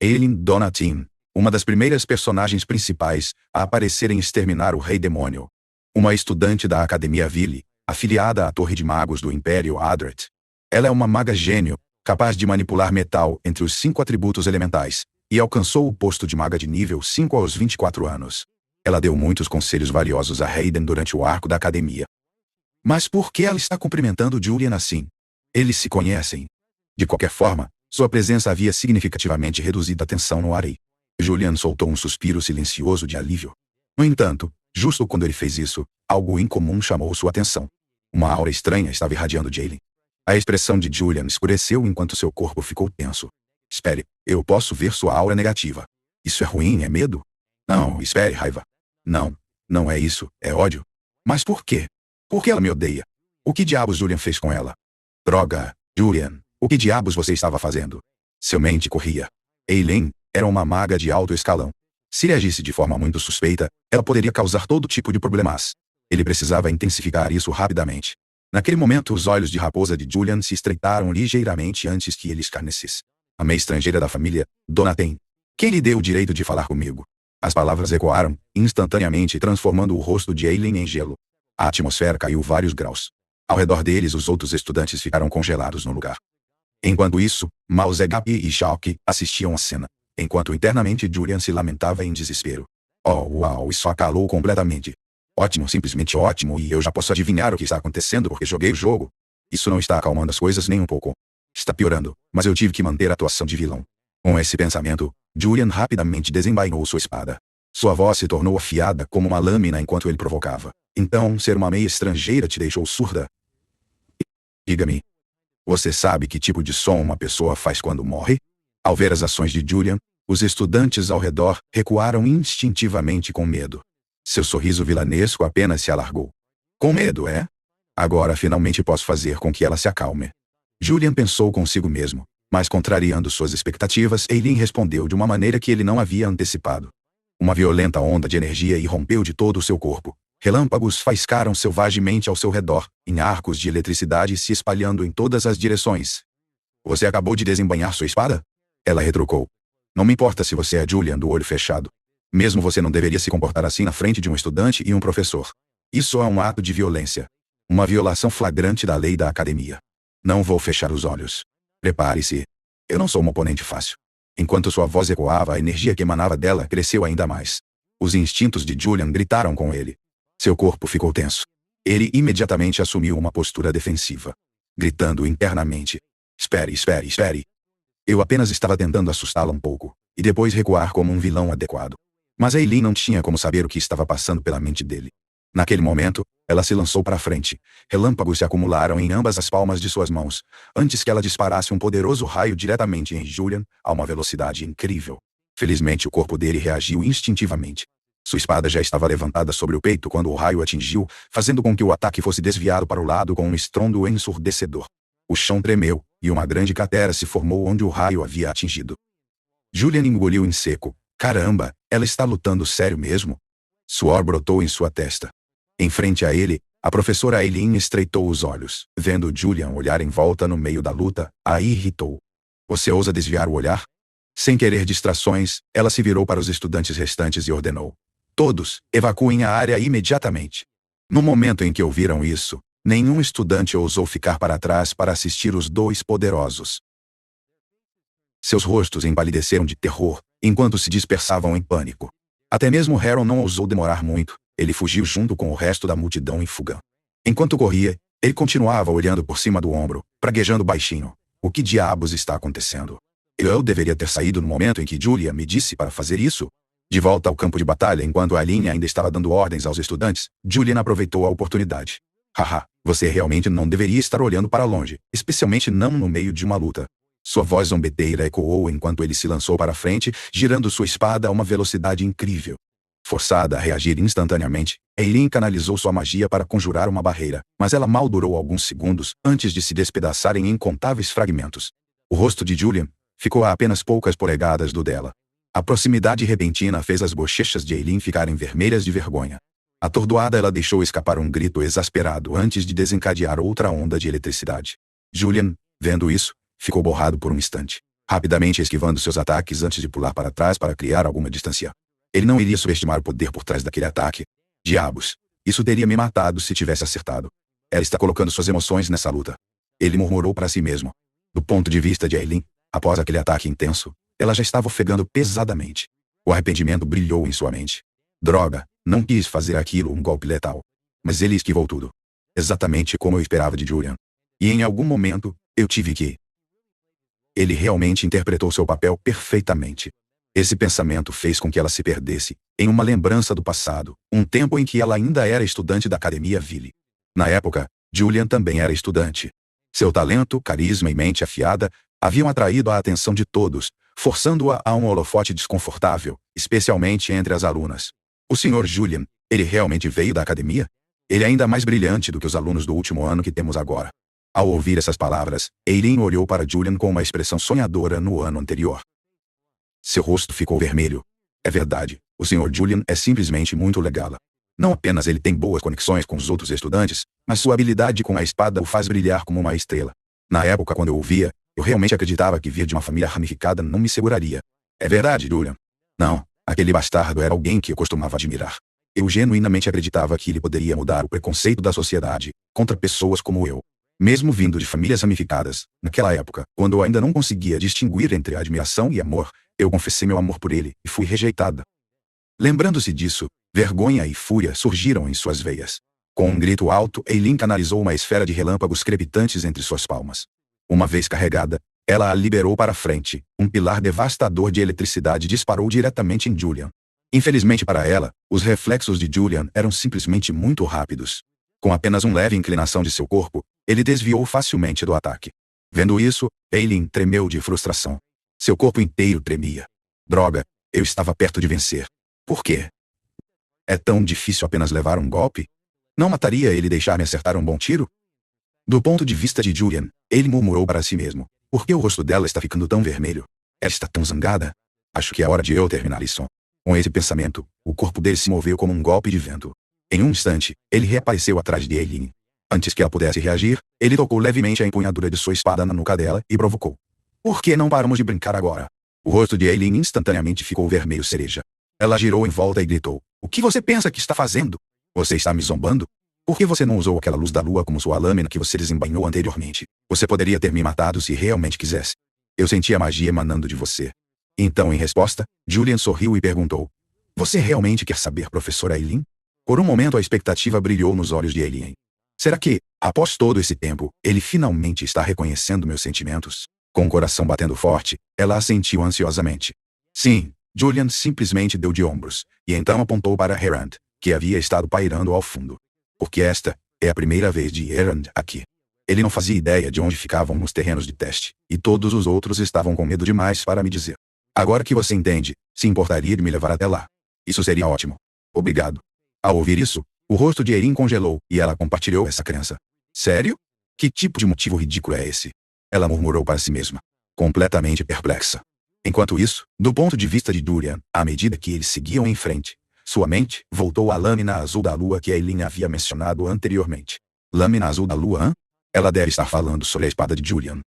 Aileen Donatien, uma das primeiras personagens principais a aparecer em Exterminar o Rei Demônio. Uma estudante da Academia Ville, afiliada à Torre de Magos do Império Adret. Ela é uma maga gênio, capaz de manipular metal entre os 5 atributos elementais, e alcançou o posto de maga de nível 5 aos 24 anos. Ela deu muitos conselhos valiosos a Hayden durante o arco da academia. Mas por que ela está cumprimentando Julian assim? Eles se conhecem. De qualquer forma, sua presença havia significativamente reduzido a tensão no ar e Julian soltou um suspiro silencioso de alívio. No entanto, justo quando ele fez isso, algo incomum chamou sua atenção. Uma aura estranha estava irradiando de Aileen. A expressão de Julian escureceu enquanto seu corpo ficou tenso. Espere, eu posso ver sua aura negativa. Isso é ruim, é medo? Não, espere, raiva. Não, não é isso, é ódio. Mas por quê? Por que ela me odeia? O que diabos Julian fez com ela? Droga, Julian, o que diabos você estava fazendo? Seu mente corria. Aileen era uma maga de alto escalão. Se ele agisse de forma muito suspeita, ela poderia causar todo tipo de problemas. Ele precisava intensificar isso rapidamente. Naquele momento, os olhos de raposa de Julian se estreitaram ligeiramente antes que ele escarnecesse. A meia estrangeira da família, Dona Ten. Quem lhe deu o direito de falar comigo? As palavras ecoaram, instantaneamente transformando o rosto de Eileen em gelo. A atmosfera caiu vários graus. Ao redor deles, os outros estudantes ficaram congelados no lugar. Enquanto isso, Mao Zedong e Xiaoqi assistiam à cena, enquanto internamente Julian se lamentava em desespero. Oh, uau, isso acalou completamente. Ótimo, simplesmente ótimo, e eu já posso adivinhar o que está acontecendo porque joguei o jogo. Isso não está acalmando as coisas nem um pouco. Está piorando, mas eu tive que manter a atuação de vilão. Com esse pensamento, Julian rapidamente desembainhou sua espada. Sua voz se tornou afiada como uma lâmina enquanto ele provocava. Então, ser uma meia estrangeira te deixou surda? Diga-me. Você sabe que tipo de som uma pessoa faz quando morre? Ao ver as ações de Julian, os estudantes ao redor recuaram instintivamente com medo. Seu sorriso vilanesco apenas se alargou. Com medo, é? Agora finalmente posso fazer com que ela se acalme. Julian pensou consigo mesmo, mas contrariando suas expectativas, Eileen respondeu de uma maneira que ele não havia antecipado. Uma violenta onda de energia irrompeu de todo o seu corpo. Relâmpagos faiscaram selvagemente ao seu redor, em arcos de eletricidade se espalhando em todas as direções. Você acabou de desembainhar sua espada? Ela retrucou. Não me importa se você é Julian do olho fechado. Mesmo você não deveria se comportar assim na frente de um estudante e um professor. Isso é um ato de violência. Uma violação flagrante da lei da academia. Não vou fechar os olhos. Prepare-se. Eu não sou um oponente fácil. Enquanto sua voz ecoava, a energia que emanava dela cresceu ainda mais. Os instintos de Julian gritaram com ele. Seu corpo ficou tenso. Ele imediatamente assumiu uma postura defensiva, gritando internamente. Espere, espere, espere. Eu apenas estava tentando assustá-la um pouco, e depois recuar como um vilão adequado. Mas Eileen não tinha como saber o que estava passando pela mente dele. Naquele momento, ela se lançou para frente. Relâmpagos se acumularam em ambas as palmas de suas mãos, antes que ela disparasse um poderoso raio diretamente em Julian, a uma velocidade incrível. Felizmente o corpo dele reagiu instintivamente. Sua espada já estava levantada sobre o peito quando o raio atingiu, fazendo com que o ataque fosse desviado para o lado com um estrondo ensurdecedor. O chão tremeu, e uma grande cratera se formou onde o raio havia atingido. Julian engoliu em seco. Caramba, ela está lutando sério mesmo? Suor brotou em sua testa. Em frente a ele, a professora Eileen estreitou os olhos. Vendo Julian olhar em volta no meio da luta, a irritou. Você ousa desviar o olhar? Sem querer distrações, ela se virou para os estudantes restantes e ordenou. Todos, evacuem a área imediatamente. No momento em que ouviram isso, nenhum estudante ousou ficar para trás para assistir os dois poderosos. Seus rostos empalideceram de terror, enquanto se dispersavam em pânico. Até mesmo Harold não ousou demorar muito, ele fugiu junto com o resto da multidão em fuga. Enquanto corria, ele continuava olhando por cima do ombro, praguejando baixinho. O que diabos está acontecendo? Eu deveria ter saído no momento em que Julia me disse para fazer isso? De volta ao campo de batalha enquanto Eileen ainda estava dando ordens aos estudantes, Julian aproveitou a oportunidade. Haha, você realmente não deveria estar olhando para longe, especialmente não no meio de uma luta. Sua voz zombeteira ecoou enquanto ele se lançou para frente, girando sua espada a uma velocidade incrível. Forçada a reagir instantaneamente, Eileen canalizou sua magia para conjurar uma barreira, mas ela mal durou alguns segundos antes de se despedaçar em incontáveis fragmentos. O rosto de Julian ficou a apenas poucas polegadas do dela. A proximidade repentina fez as bochechas de Eileen ficarem vermelhas de vergonha. Atordoada, ela deixou escapar um grito exasperado antes de desencadear outra onda de eletricidade. Julian, vendo isso, ficou borrado por um instante, rapidamente esquivando seus ataques antes de pular para trás para criar alguma distância. Ele não iria subestimar o poder por trás daquele ataque. Diabos, isso teria me matado se tivesse acertado. Ela está colocando suas emoções nessa luta. Ele murmurou para si mesmo. Do ponto de vista de Eileen, após aquele ataque intenso, ela já estava ofegando pesadamente. O arrependimento brilhou em sua mente. Droga, não quis fazer aquilo um golpe letal. Mas ele esquivou tudo. Exatamente como eu esperava de Julian. E em algum momento, eu tive que... Ele realmente interpretou seu papel perfeitamente. Esse pensamento fez com que ela se perdesse em uma lembrança do passado, um tempo em que ela ainda era estudante da Academia Ville. Na época, Julian também era estudante. Seu talento, carisma e mente afiada haviam atraído a atenção de todos, forçando-a a um holofote desconfortável, especialmente entre as alunas. O Sr. Julian, ele realmente veio da academia? Ele é ainda mais brilhante do que os alunos do último ano que temos agora. Ao ouvir essas palavras, Eileen olhou para Julian com uma expressão sonhadora no ano anterior. Seu rosto ficou vermelho. É verdade, o Sr. Julian é simplesmente muito legal. Não apenas ele tem boas conexões com os outros estudantes, mas sua habilidade com a espada o faz brilhar como uma estrela. Na época quando eu o via, eu realmente acreditava que vir de uma família ramificada não me seguraria. É verdade, Julian? Não, aquele bastardo era alguém que eu costumava admirar. Eu genuinamente acreditava que ele poderia mudar o preconceito da sociedade contra pessoas como eu. Mesmo vindo de famílias ramificadas, naquela época, quando eu ainda não conseguia distinguir entre admiração e amor, eu confessei meu amor por ele e fui rejeitada. Lembrando-se disso, vergonha e fúria surgiram em suas veias. Com um grito alto, Eileen canalizou uma esfera de relâmpagos crepitantes entre suas palmas. Uma vez carregada, ela a liberou para frente. Um pilar devastador de eletricidade disparou diretamente em Julian. Infelizmente para ela, os reflexos de Julian eram simplesmente muito rápidos. Com apenas uma leve inclinação de seu corpo, ele desviou facilmente do ataque. Vendo isso, Eileen tremeu de frustração. Seu corpo inteiro tremia. Droga, eu estava perto de vencer. Por quê? É tão difícil apenas levar um golpe? Não mataria ele deixar-me acertar um bom tiro? Do ponto de vista de Julian, ele murmurou para si mesmo. Por que o rosto dela está ficando tão vermelho? Ela está tão zangada? Acho que é hora de eu terminar isso. Com esse pensamento, o corpo dele se moveu como um golpe de vento. Em um instante, ele reapareceu atrás de Eileen. Antes que ela pudesse reagir, ele tocou levemente a empunhadura de sua espada na nuca dela e provocou. Por que não paramos de brincar agora? O rosto de Eileen instantaneamente ficou vermelho cereja. Ela girou em volta e gritou. O que você pensa que está fazendo? Você está me zombando? Por que você não usou aquela luz da lua como sua lâmina que você desembainhou anteriormente? Você poderia ter me matado se realmente quisesse. Eu senti a magia emanando de você. Então, em resposta, Julian sorriu e perguntou. Você realmente quer saber, professora Eileen? Por um momento a expectativa brilhou nos olhos de Eileen. Será que, após todo esse tempo, ele finalmente está reconhecendo meus sentimentos? Com o coração batendo forte, ela assentiu ansiosamente. Sim, Julian simplesmente deu de ombros, e então apontou para Herand, que havia estado pairando ao fundo. Porque esta é a primeira vez de Herand aqui. Ele não fazia ideia de onde ficavam os terrenos de teste, e todos os outros estavam com medo demais para me dizer. Agora que você entende, se importaria de me levar até lá? Isso seria ótimo. Obrigado. Ao ouvir isso, o rosto de Eileen congelou, e ela compartilhou essa crença. Sério? Que tipo de motivo ridículo é esse? Ela murmurou para si mesma, completamente perplexa. Enquanto isso, do ponto de vista de Julian, à medida que eles seguiam em frente, sua mente voltou à lâmina azul da lua que Eileen havia mencionado anteriormente. Lâmina azul da lua, hã? Ela deve estar falando sobre a espada de Julian.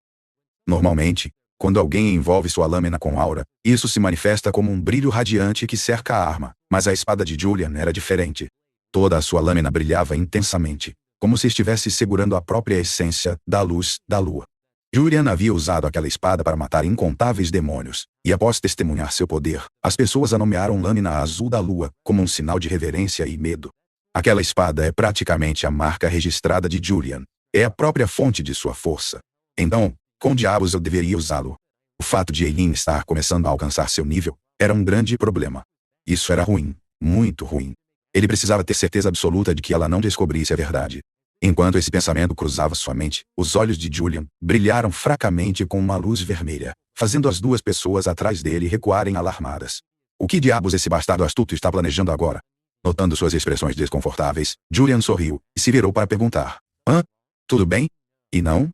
Normalmente, quando alguém envolve sua lâmina com aura, isso se manifesta como um brilho radiante que cerca a arma, mas a espada de Julian era diferente. Toda a sua lâmina brilhava intensamente, como se estivesse segurando a própria essência da luz da lua. Julian havia usado aquela espada para matar incontáveis demônios, e após testemunhar seu poder, as pessoas a nomearam Lâmina Azul da Lua, como um sinal de reverência e medo. Aquela espada é praticamente a marca registrada de Julian. É a própria fonte de sua força. Então, com diabos eu deveria usá-lo? O fato de Eileen estar começando a alcançar seu nível era um grande problema. Isso era ruim, muito ruim. Ele precisava ter certeza absoluta de que ela não descobrisse a verdade. Enquanto esse pensamento cruzava sua mente, os olhos de Julian brilharam fracamente com uma luz vermelha, fazendo as duas pessoas atrás dele recuarem alarmadas. O que diabos esse bastardo astuto está planejando agora? Notando suas expressões desconfortáveis, Julian sorriu e se virou para perguntar. Hã? Tudo bem? E não?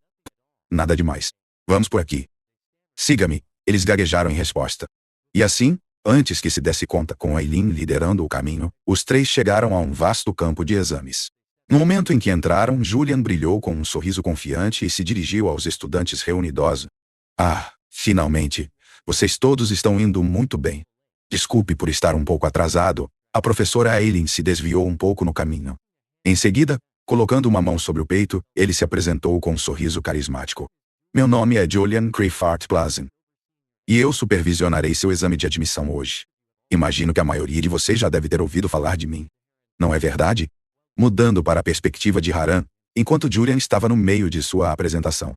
Nada demais. Vamos por aqui. Siga-me, eles gaguejaram em resposta. E assim, antes que se desse conta com Eileen liderando o caminho, os três chegaram a um vasto campo de exames. No momento em que entraram, Julian brilhou com um sorriso confiante e se dirigiu aos estudantes reunidos. Ah, finalmente! Vocês todos estão indo muito bem. Desculpe por estar um pouco atrasado. A professora Eileen se desviou um pouco no caminho. Em seguida, colocando uma mão sobre o peito, ele se apresentou com um sorriso carismático. Meu nome é Julian Creefart Plazen. E eu supervisionarei seu exame de admissão hoje. Imagino que a maioria de vocês já deve ter ouvido falar de mim. Não é verdade? Mudando para a perspectiva de Haran, enquanto Julian estava no meio de sua apresentação.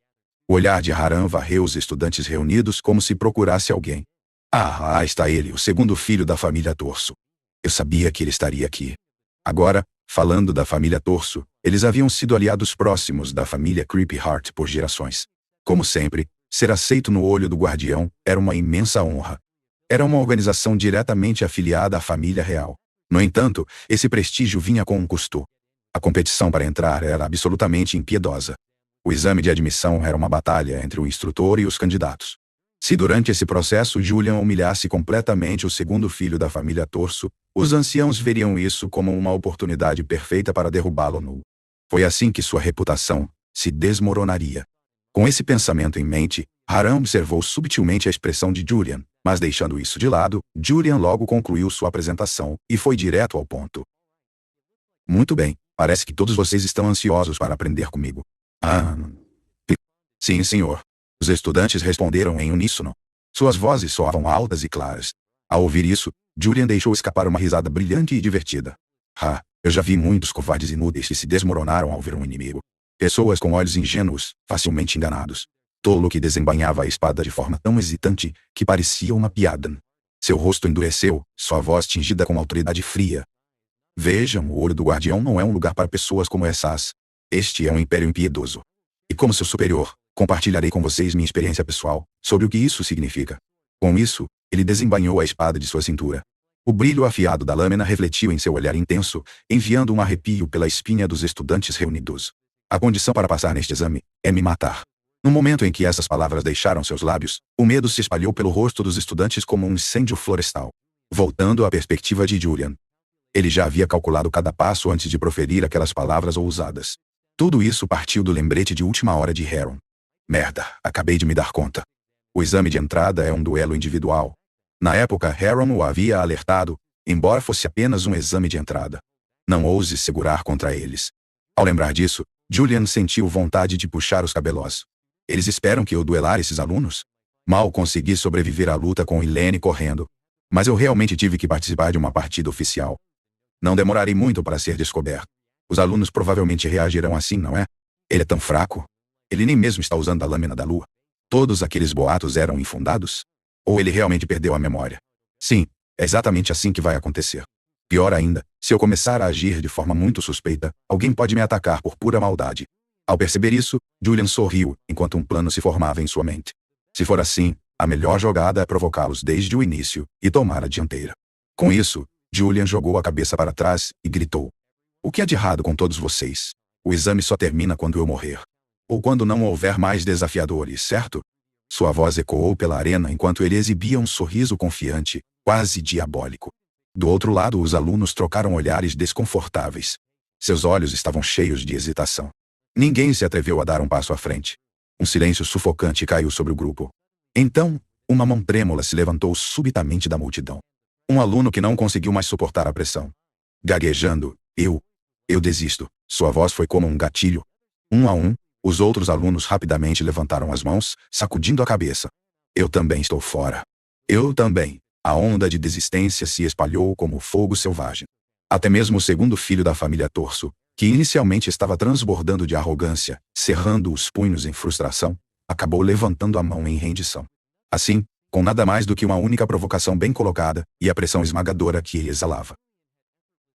O olhar de Haran varreu os estudantes reunidos como se procurasse alguém. Ah, está ele, o segundo filho da família Torso. Eu sabia que ele estaria aqui. Agora, falando da família Torso, eles haviam sido aliados próximos da família Creepyheart por gerações. Como sempre, ser aceito no olho do guardião era uma imensa honra. Era uma organização diretamente afiliada à família real. No entanto, esse prestígio vinha com um custo. A competição para entrar era absolutamente impiedosa. O exame de admissão era uma batalha entre o instrutor e os candidatos. Se durante esse processo Julian humilhasse completamente o segundo filho da família Torso, os anciãos veriam isso como uma oportunidade perfeita para derrubá-lo nu. Foi assim que sua reputação se desmoronaria. Com esse pensamento em mente, Haran observou subtilmente a expressão de Julian, mas deixando isso de lado, Julian logo concluiu sua apresentação e foi direto ao ponto. Muito bem, parece que todos vocês estão ansiosos para aprender comigo. Ah. Sim, senhor. Os estudantes responderam em uníssono. Suas vozes soavam altas e claras. Ao ouvir isso, Julian deixou escapar uma risada brilhante e divertida. Eu já vi muitos covardes inúteis que se desmoronaram ao ver um inimigo. Pessoas com olhos ingênuos, facilmente enganados. Tolo que desembainhava a espada de forma tão hesitante, que parecia uma piada. Seu rosto endureceu, sua voz tingida com autoridade fria. Vejam, o Ouro do Guardião não é um lugar para pessoas como essas. Este é um império impiedoso. E como seu superior, compartilharei com vocês minha experiência pessoal, sobre o que isso significa. Com isso, ele desembainhou a espada de sua cintura. O brilho afiado da lâmina refletiu em seu olhar intenso, enviando um arrepio pela espinha dos estudantes reunidos. A condição para passar neste exame é me matar. No momento em que essas palavras deixaram seus lábios, o medo se espalhou pelo rosto dos estudantes como um incêndio florestal. Voltando à perspectiva de Julian. Ele já havia calculado cada passo antes de proferir aquelas palavras ousadas. Tudo isso partiu do lembrete de última hora de Haran. Merda, acabei de me dar conta. O exame de entrada é um duelo individual. Na época Haran o havia alertado, embora fosse apenas um exame de entrada. Não ouse segurar contra eles. Ao lembrar disso, Julian sentiu vontade de puxar os cabelos. Eles esperam que eu duelar esses alunos? Mal consegui sobreviver à luta com Helene correndo. Mas eu realmente tive que participar de uma partida oficial. Não demorarei muito para ser descoberto. Os alunos provavelmente reagirão assim, não é? Ele é tão fraco. Ele nem mesmo está usando a lâmina da lua. Todos aqueles boatos eram infundados? Ou ele realmente perdeu a memória? Sim, é exatamente assim que vai acontecer. Pior ainda, se eu começar a agir de forma muito suspeita, alguém pode me atacar por pura maldade. Ao perceber isso, Julian sorriu, enquanto um plano se formava em sua mente. Se for assim, a melhor jogada é provocá-los desde o início e tomar a dianteira. Com isso, Julian jogou a cabeça para trás e gritou. O que há de errado com todos vocês? O exame só termina quando eu morrer. Ou quando não houver mais desafiadores, certo? Sua voz ecoou pela arena enquanto ele exibia um sorriso confiante, quase diabólico. Do outro lado, os alunos trocaram olhares desconfortáveis. Seus olhos estavam cheios de hesitação. Ninguém se atreveu a dar um passo à frente. Um silêncio sufocante caiu sobre o grupo. Então, uma mão trêmula se levantou subitamente da multidão. Um aluno que não conseguiu mais suportar a pressão. Gaguejando, eu desisto. Sua voz foi como um gatilho. Um a um, os outros alunos rapidamente levantaram as mãos, sacudindo a cabeça. Eu também estou fora. Eu também. A onda de desistência se espalhou como fogo selvagem. Até mesmo o segundo filho da família Torso, que inicialmente estava transbordando de arrogância, cerrando os punhos em frustração, acabou levantando a mão em rendição. Assim, com nada mais do que uma única provocação bem colocada e a pressão esmagadora que ele exalava.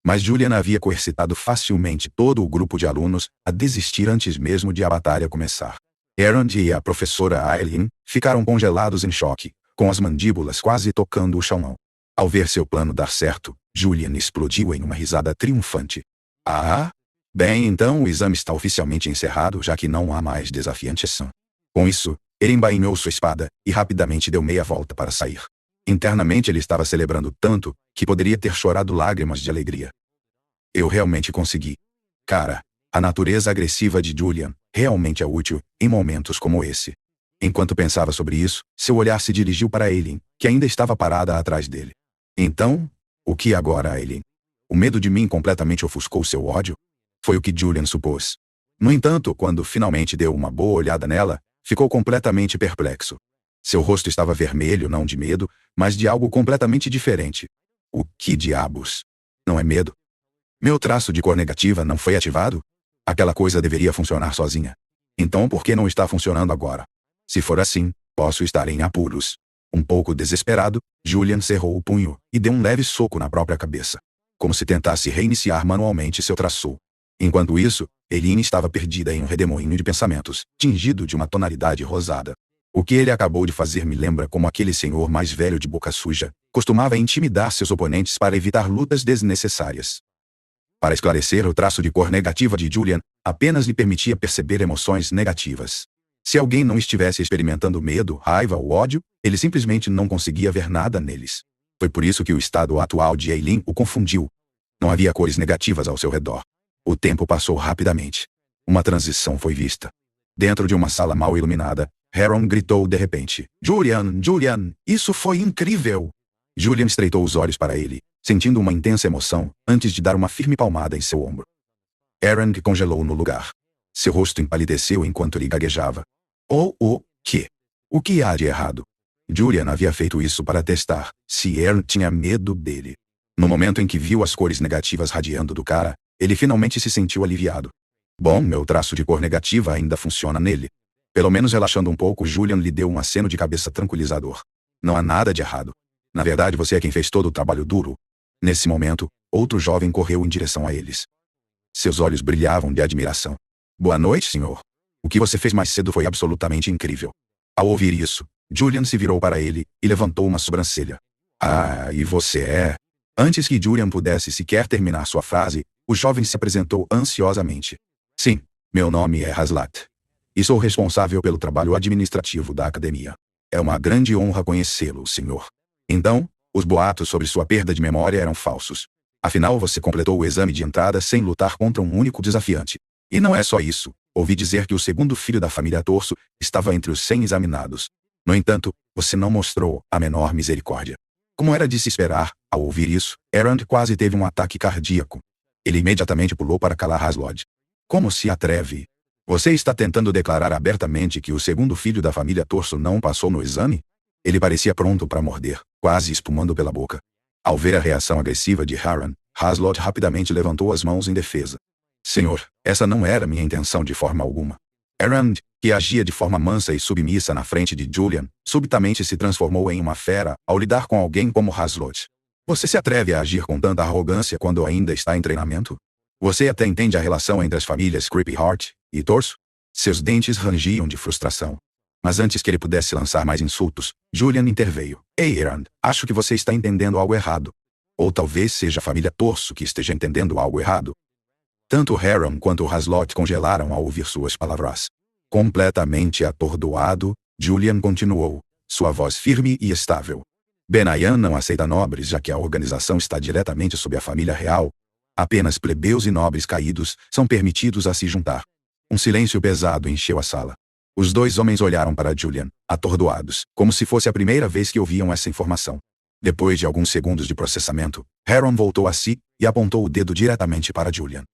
Mas Julian havia coercitado facilmente todo o grupo de alunos a desistir antes mesmo de a batalha começar. Haran e a professora Aileen ficaram congelados em choque, com as mandíbulas quase tocando o chão. Ao ver seu plano dar certo, Julian explodiu em uma risada triunfante. Bem, então o exame está oficialmente encerrado, já que não há mais desafiantes. Com isso, ele embainhou sua espada e rapidamente deu meia volta para sair. Internamente ele estava celebrando tanto, que poderia ter chorado lágrimas de alegria. Eu realmente consegui. Cara, a natureza agressiva de Julian realmente é útil em momentos como esse. Enquanto pensava sobre isso, seu olhar se dirigiu para Aileen, que ainda estava parada atrás dele. Então, o que agora, Aileen? O medo de mim completamente ofuscou seu ódio? Foi o que Julian supôs. No entanto, quando finalmente deu uma boa olhada nela, ficou completamente perplexo. Seu rosto estava vermelho não de medo, mas de algo completamente diferente. O que diabos? Não é medo? Meu traço de cor negativa não foi ativado? Aquela coisa deveria funcionar sozinha. Então por que não está funcionando agora? Se for assim, posso estar em apuros. Um pouco desesperado, Julian cerrou o punho e deu um leve soco na própria cabeça. Como se tentasse reiniciar manualmente seu traço. Enquanto isso, Helene estava perdida em um redemoinho de pensamentos, tingido de uma tonalidade rosada. O que ele acabou de fazer me lembra como aquele senhor mais velho de boca suja costumava intimidar seus oponentes para evitar lutas desnecessárias. Para esclarecer, o traço de cor negativa de Julian apenas lhe permitia perceber emoções negativas. Se alguém não estivesse experimentando medo, raiva ou ódio, ele simplesmente não conseguia ver nada neles. Foi por isso que o estado atual de Eileen o confundiu. Não havia cores negativas ao seu redor. O tempo passou rapidamente. Uma transição foi vista. Dentro de uma sala mal iluminada, Heron gritou de repente: Julian, Julian, isso foi incrível! Julian estreitou os olhos para ele, sentindo uma intensa emoção, antes de dar uma firme palmada em seu ombro. Aaron congelou no lugar. Seu rosto empalideceu enquanto ele gaguejava. O quê? O que há de errado? Julian havia feito isso para testar se Aaron tinha medo dele. No momento em que viu as cores negativas radiando do cara, ele finalmente se sentiu aliviado. Bom, meu traço de cor negativa ainda funciona nele. Pelo menos relaxando um pouco, Julian lhe deu um aceno de cabeça tranquilizador. Não há nada de errado. Na verdade, você é quem fez todo o trabalho duro. Nesse momento, outro jovem correu em direção a eles. Seus olhos brilhavam de admiração. Boa noite, senhor. O que você fez mais cedo foi absolutamente incrível. Ao ouvir isso, Julian se virou para ele e levantou uma sobrancelha. Ah, e você é... Antes que Julian pudesse sequer terminar sua frase, o jovem se apresentou ansiosamente. Sim, meu nome é Haslat. E sou responsável pelo trabalho administrativo da academia. É uma grande honra conhecê-lo, senhor. Então, os boatos sobre sua perda de memória eram falsos. Afinal, você completou o exame de entrada sem lutar contra um único desafiante. E não é só isso. Ouvi dizer que o segundo filho da família Torso estava entre os 100 examinados. No entanto, você não mostrou a menor misericórdia. Como era de se esperar, ao ouvir isso, Aaron quase teve um ataque cardíaco. Ele imediatamente pulou para calar Haslod. Como se atreve? Você está tentando declarar abertamente que o segundo filho da família Torso não passou no exame? Ele parecia pronto para morder, quase espumando pela boca. Ao ver a reação agressiva de Aaron, Haslod rapidamente levantou as mãos em defesa. Senhor, essa não era minha intenção de forma alguma. Aaron, que agia de forma mansa e submissa na frente de Julian, subitamente se transformou em uma fera ao lidar com alguém como Haslod. Você se atreve a agir com tanta arrogância quando ainda está em treinamento? Você até entende a relação entre as famílias Creepy Heart e Torso? Seus dentes rangiam de frustração. Mas antes que ele pudesse lançar mais insultos, Julian interveio. Ei, Aaron, acho que você está entendendo algo errado. Ou talvez seja a família Torso que esteja entendendo algo errado. Tanto Aaron quanto Haslot congelaram ao ouvir suas palavras. Completamente atordoado, Julian continuou, sua voz firme e estável. Benayan não aceita nobres já que a organização está diretamente sob a família real. Apenas plebeus e nobres caídos são permitidos a se juntar. Um silêncio pesado encheu a sala. Os dois homens olharam para Julian, atordoados, como se fosse a primeira vez que ouviam essa informação. Depois de alguns segundos de processamento, Aaron voltou a si e apontou o dedo diretamente para Julian.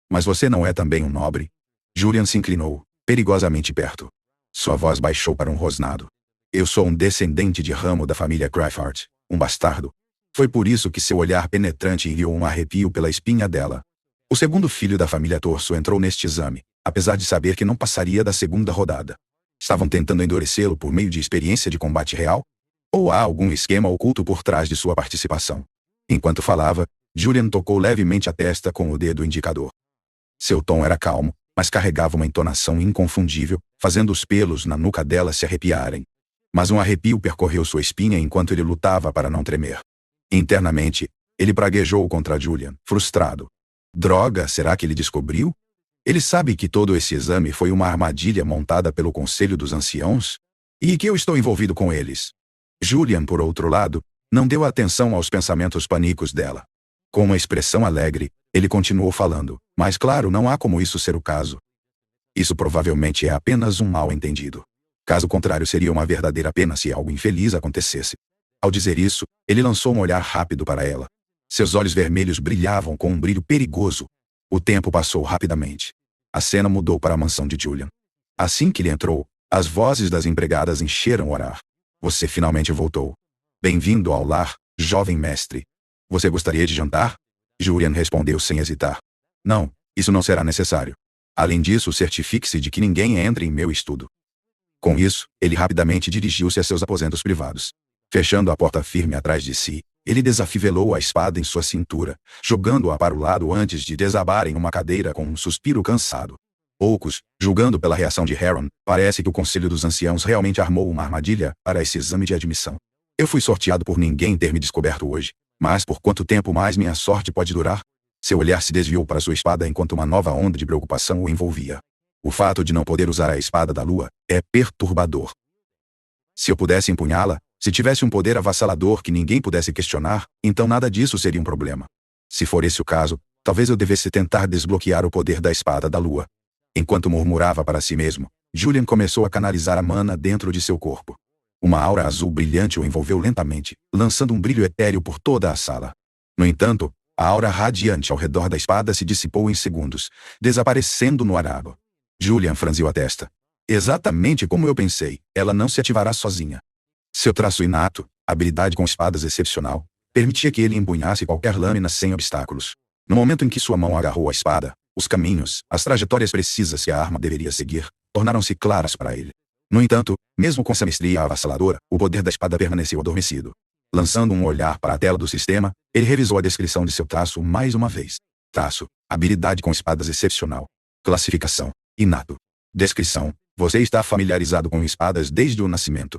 Mas você não é também um nobre? Julian se inclinou, perigosamente perto. Sua voz baixou para um rosnado. Eu sou um descendente de ramo da família Cryfart, um bastardo. Foi por isso que seu olhar penetrante enviou um arrepio pela espinha dela. O segundo filho da família Torso entrou neste exame, apesar de saber que não passaria da segunda rodada. Estavam tentando endurecê-lo por meio de experiência de combate real? Ou há algum esquema oculto por trás de sua participação? Enquanto falava, Julian tocou levemente a testa com o dedo indicador. Seu tom era calmo, mas carregava uma entonação inconfundível, fazendo os pelos na nuca dela se arrepiarem. Mas um arrepio percorreu sua espinha enquanto ele lutava para não tremer. Internamente, ele praguejou contra Julian, frustrado. Droga, será que ele descobriu? Ele sabe que todo esse exame foi uma armadilha montada pelo Conselho dos Anciãos? E que eu estou envolvido com eles? Julian, por outro lado, não deu atenção aos pensamentos pânicos dela. Com uma expressão alegre, ele continuou falando, mas claro, não há como isso ser o caso. Isso provavelmente é apenas um mal-entendido. Caso contrário, seria uma verdadeira pena se algo infeliz acontecesse. Ao dizer isso, ele lançou um olhar rápido para ela. Seus olhos vermelhos brilhavam com um brilho perigoso. O tempo passou rapidamente. A cena mudou para a mansão de Julian. Assim que ele entrou, as vozes das empregadas encheram o ar. Você finalmente voltou. Bem-vindo ao lar, jovem mestre. Você gostaria de jantar? Julian respondeu sem hesitar. Não, isso não será necessário. Além disso, certifique-se de que ninguém entre em meu estudo. Com isso, ele rapidamente dirigiu-se a seus aposentos privados. Fechando a porta firme atrás de si, ele desafivelou a espada em sua cintura, jogando-a para o lado antes de desabar em uma cadeira com um suspiro cansado. Poucos, julgando pela reação de Aaron, parece que o Conselho dos Anciãos realmente armou uma armadilha para esse exame de admissão. Eu fui sorteado por ninguém ter me descoberto hoje, mas por quanto tempo mais minha sorte pode durar? Seu olhar se desviou para sua espada enquanto uma nova onda de preocupação o envolvia. O fato de não poder usar a espada da lua é perturbador. Se eu pudesse empunhá-la, se tivesse um poder avassalador que ninguém pudesse questionar, então nada disso seria um problema. Se for esse o caso, talvez eu devesse tentar desbloquear o poder da espada da lua. Enquanto murmurava para si mesmo, Julian começou a canalizar a mana dentro de seu corpo. Uma aura azul brilhante o envolveu lentamente, lançando um brilho etéreo por toda a sala. No entanto, a aura radiante ao redor da espada se dissipou em segundos, desaparecendo no arado. Julian franziu a testa. Exatamente como eu pensei, ela não se ativará sozinha. Seu traço inato, habilidade com espadas excepcional, permitia que ele empunhasse qualquer lâmina sem obstáculos. No momento em que sua mão agarrou a espada, os caminhos, as trajetórias precisas que a arma deveria seguir, tornaram-se claras para ele. No entanto, mesmo com essa mestria avassaladora, o poder da espada permaneceu adormecido. Lançando um olhar para a tela do sistema, ele revisou a descrição de seu traço mais uma vez. Traço: habilidade com espadas excepcional. Classificação: inato. Descrição: você está familiarizado com espadas desde o nascimento.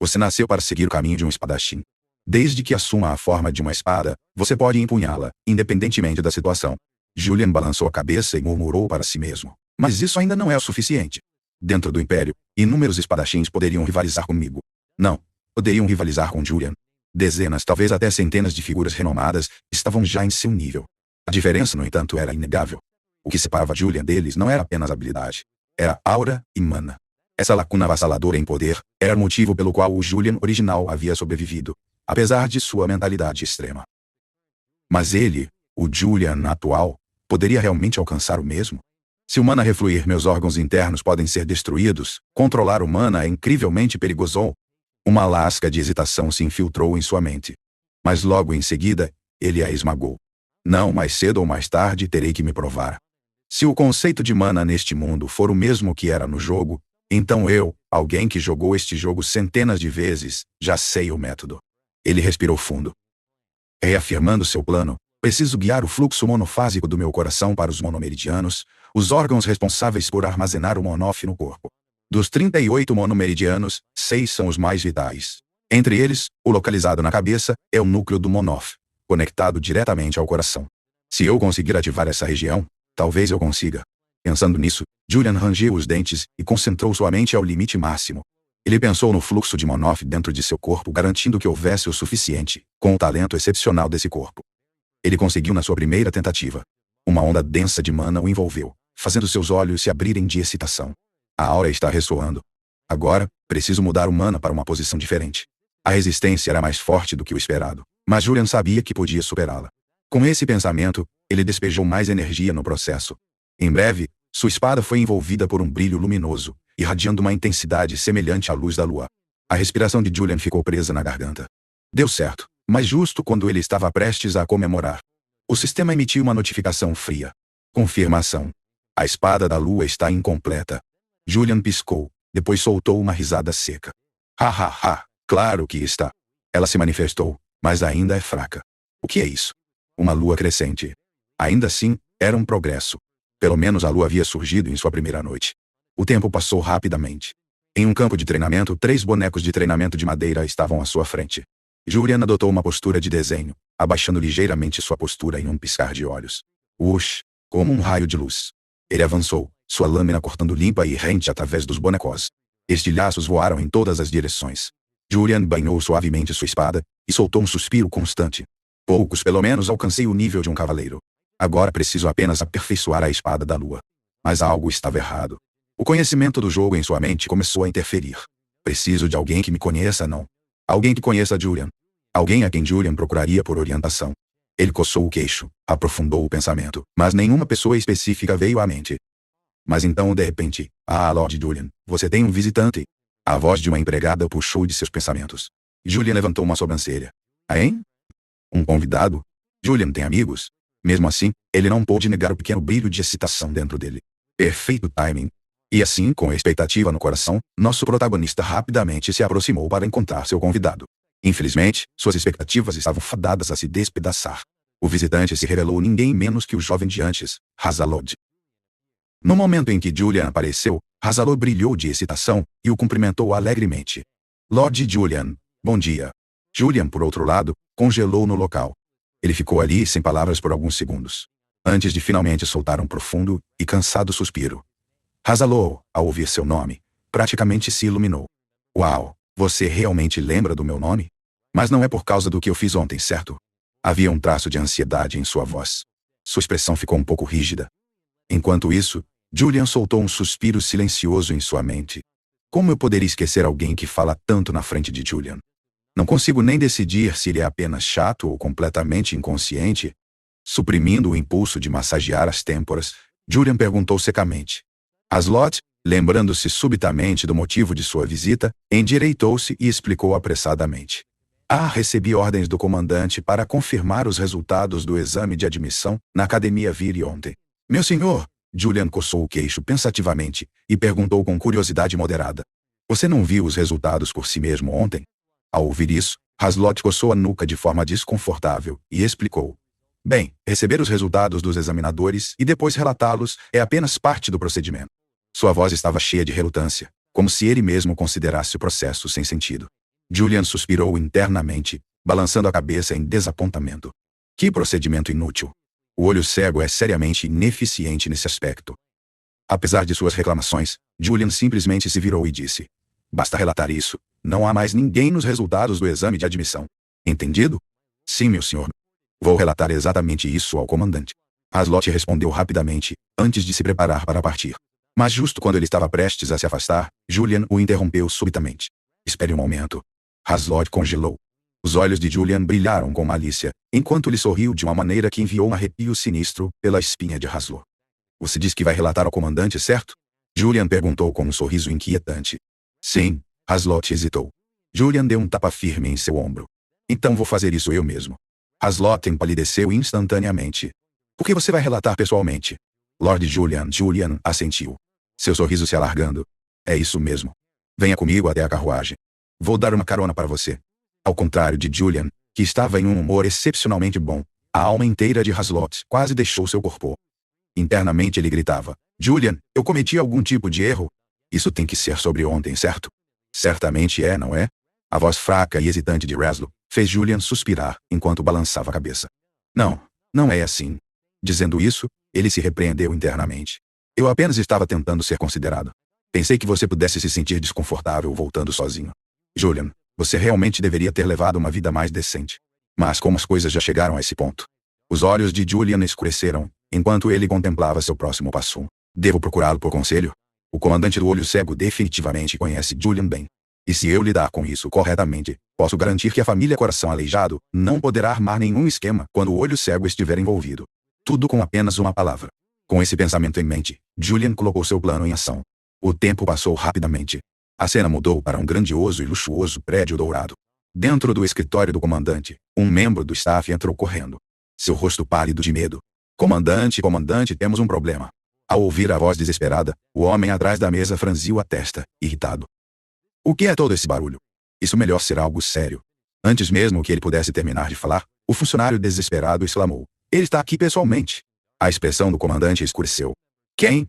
Você nasceu para seguir o caminho de um espadachim. Desde que assuma a forma de uma espada, você pode empunhá-la, independentemente da situação. Julian balançou a cabeça e murmurou para si mesmo. Mas isso ainda não é o suficiente. Dentro do Império, inúmeros espadachins poderiam rivalizar comigo. Não, poderiam rivalizar com Julian. Dezenas, talvez até centenas de figuras renomadas estavam já em seu nível. A diferença, no entanto, era inegável. O que separava Julian deles não era apenas habilidade. Era aura e mana. Essa lacuna avassaladora em poder era o motivo pelo qual o Julian original havia sobrevivido, apesar de sua mentalidade extrema. Mas ele, o Julian atual, poderia realmente alcançar o mesmo? Se o mana refluir, meus órgãos internos podem ser destruídos. Controlar o mana é incrivelmente perigoso. Uma lasca de hesitação se infiltrou em sua mente. Mas logo em seguida, ele a esmagou. Não, mais cedo ou mais tarde terei que me provar. Se o conceito de mana neste mundo for o mesmo que era no jogo, então eu, alguém que jogou este jogo centenas de vezes, já sei o método. Ele respirou fundo. Reafirmando seu plano, preciso guiar o fluxo monofásico do meu coração para os monomeridianos, os órgãos responsáveis por armazenar o monof no corpo. Dos 38 monomeridianos, 6 são os mais vitais. Entre eles, o localizado na cabeça é o núcleo do monof, conectado diretamente ao coração. Se eu conseguir ativar essa região, talvez eu consiga. Pensando nisso, Julian rangiu os dentes e concentrou sua mente ao limite máximo. Ele pensou no fluxo de monof dentro de seu corpo, garantindo que houvesse o suficiente, com o talento excepcional desse corpo. Ele conseguiu na sua primeira tentativa. Uma onda densa de mana o envolveu, fazendo seus olhos se abrirem de excitação. A aura está ressoando. Agora, preciso mudar o mana para uma posição diferente. A resistência era mais forte do que o esperado, mas Julian sabia que podia superá-la. Com esse pensamento, ele despejou mais energia no processo. Em breve, sua espada foi envolvida por um brilho luminoso, irradiando uma intensidade semelhante à luz da lua. A respiração de Julian ficou presa na garganta. Deu certo, mas justo quando ele estava prestes a comemorar. O sistema emitiu uma notificação fria. Confirmação. A espada da lua está incompleta. Julian piscou, depois soltou uma risada seca. Ha ha ha, claro que está. Ela se manifestou, mas ainda é fraca. O que é isso? Uma lua crescente. Ainda assim, era um progresso. Pelo menos a lua havia surgido em sua primeira noite. O tempo passou rapidamente. Em um campo de treinamento, 3 bonecos de treinamento de madeira estavam à sua frente. Julian adotou uma postura de desenho, abaixando ligeiramente sua postura em um piscar de olhos. Ush! Como um raio de luz. Ele avançou, sua lâmina cortando limpa e rente através dos bonecos. Estilhaços voaram em todas as direções. Julian banhou suavemente sua espada e soltou um suspiro constante. Poucos, pelo menos, alcancei o nível de um cavaleiro. Agora preciso apenas aperfeiçoar a espada da lua. Mas algo estava errado. O conhecimento do jogo em sua mente começou a interferir. Preciso de alguém que me conheça, não. Alguém que conheça Julian. Alguém a quem Julian procuraria por orientação. Ele coçou o queixo, aprofundou o pensamento, mas nenhuma pessoa específica veio à mente. Mas então, de repente, Lord Julian, você tem um visitante. A voz de uma empregada o puxou de seus pensamentos. Julian levantou uma sobrancelha. Hein? Um convidado? Julian tem amigos? Mesmo assim, ele não pôde negar o pequeno brilho de excitação dentro dele. Perfeito timing. E assim, com a expectativa no coração, nosso protagonista rapidamente se aproximou para encontrar seu convidado. Infelizmente, suas expectativas estavam fadadas a se despedaçar. O visitante se revelou ninguém menos que o jovem de antes, Hazalod. No momento em que Julian apareceu, Hazalod brilhou de excitação e o cumprimentou alegremente. Lord Julian, bom dia. Julian, por outro lado, congelou no local. Ele ficou ali sem palavras por alguns segundos, antes de finalmente soltar um profundo e cansado suspiro. Hasalou, ao ouvir seu nome, praticamente se iluminou. Uau, você realmente lembra do meu nome? Mas não é por causa do que eu fiz ontem, certo? Havia um traço de ansiedade em sua voz. Sua expressão ficou um pouco rígida. Enquanto isso, Julian soltou um suspiro silencioso em sua mente. Como eu poderia esquecer alguém que fala tanto na frente de Julian? Não consigo nem decidir se ele é apenas chato ou completamente inconsciente. Suprimindo o impulso de massagear as têmporas, Julian perguntou secamente. Haslott, lembrando-se subitamente do motivo de sua visita, endireitou-se e explicou apressadamente. Recebi ordens do comandante para confirmar os resultados do exame de admissão na Academia Vire ontem. Meu senhor, Julian coçou o queixo pensativamente e perguntou com curiosidade moderada. Você não viu os resultados por si mesmo ontem? Ao ouvir isso, Haslott coçou a nuca de forma desconfortável e explicou. Bem, receber os resultados dos examinadores e depois relatá-los é apenas parte do procedimento. Sua voz estava cheia de relutância, como se ele mesmo considerasse o processo sem sentido. Julian suspirou internamente, balançando a cabeça em desapontamento. Que procedimento inútil! O olho cego é seriamente ineficiente nesse aspecto. Apesar de suas reclamações, Julian simplesmente se virou e disse. Basta relatar isso. Não há mais ninguém nos resultados do exame de admissão. Entendido? Sim, meu senhor. Vou relatar exatamente isso ao comandante. Haslott respondeu rapidamente, antes de se preparar para partir. Mas justo quando ele estava prestes a se afastar, Julian o interrompeu subitamente. Espere um momento. Haslott congelou. Os olhos de Julian brilharam com malícia, enquanto ele sorriu de uma maneira que enviou um arrepio sinistro pela espinha de Haslott. Você disse que vai relatar ao comandante, certo? Julian perguntou com um sorriso inquietante. Sim, Haslott hesitou. Julian deu um tapa firme em seu ombro. Então vou fazer isso eu mesmo. Haslott empalideceu instantaneamente. Por que você vai relatar pessoalmente? Lord Julian assentiu. Seu sorriso se alargando. É isso mesmo. Venha comigo até a carruagem. Vou dar uma carona para você. Ao contrário de Julian, que estava em um humor excepcionalmente bom, a alma inteira de Haslott quase deixou seu corpo. Internamente ele gritava. Julian, eu cometi algum tipo de erro? Isso tem que ser sobre ontem, certo? Certamente é, não é? A voz fraca e hesitante de Raslo fez Julian suspirar enquanto balançava a cabeça. Não, não é assim. Dizendo isso, ele se repreendeu internamente. Eu apenas estava tentando ser considerado. Pensei que você pudesse se sentir desconfortável voltando sozinho. Julian, você realmente deveria ter levado uma vida mais decente. Mas como as coisas já chegaram a esse ponto? Os olhos de Julian escureceram, enquanto ele contemplava seu próximo passo. Devo procurá-lo por conselho? O comandante do olho cego definitivamente conhece Julian bem. E se eu lidar com isso corretamente, posso garantir que a família Coração Aleijado não poderá armar nenhum esquema quando o olho cego estiver envolvido. Tudo com apenas uma palavra. Com esse pensamento em mente, Julian colocou seu plano em ação. O tempo passou rapidamente. A cena mudou para um grandioso e luxuoso prédio dourado. Dentro do escritório do comandante, um membro do staff entrou correndo. Seu rosto pálido de medo. Comandante, temos um problema. Ao ouvir a voz desesperada, o homem atrás da mesa franziu a testa, irritado. O que é todo esse barulho? Isso melhor ser algo sério. Antes mesmo que ele pudesse terminar de falar, o funcionário desesperado exclamou. Ele está aqui pessoalmente. A expressão do comandante escureceu. Quem?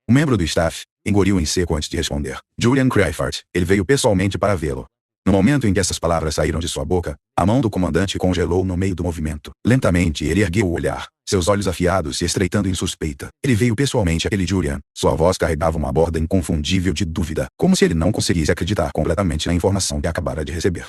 O membro do staff engoliu em seco antes de responder. Julian Cryfart. Ele veio pessoalmente para vê-lo. No momento em que essas palavras saíram de sua boca, a mão do comandante congelou no meio do movimento. Lentamente ele ergueu o olhar, seus olhos afiados se estreitando em suspeita. Ele veio pessoalmente àquele Julian. Sua voz carregava uma borda inconfundível de dúvida, como se ele não conseguisse acreditar completamente na informação que acabara de receber.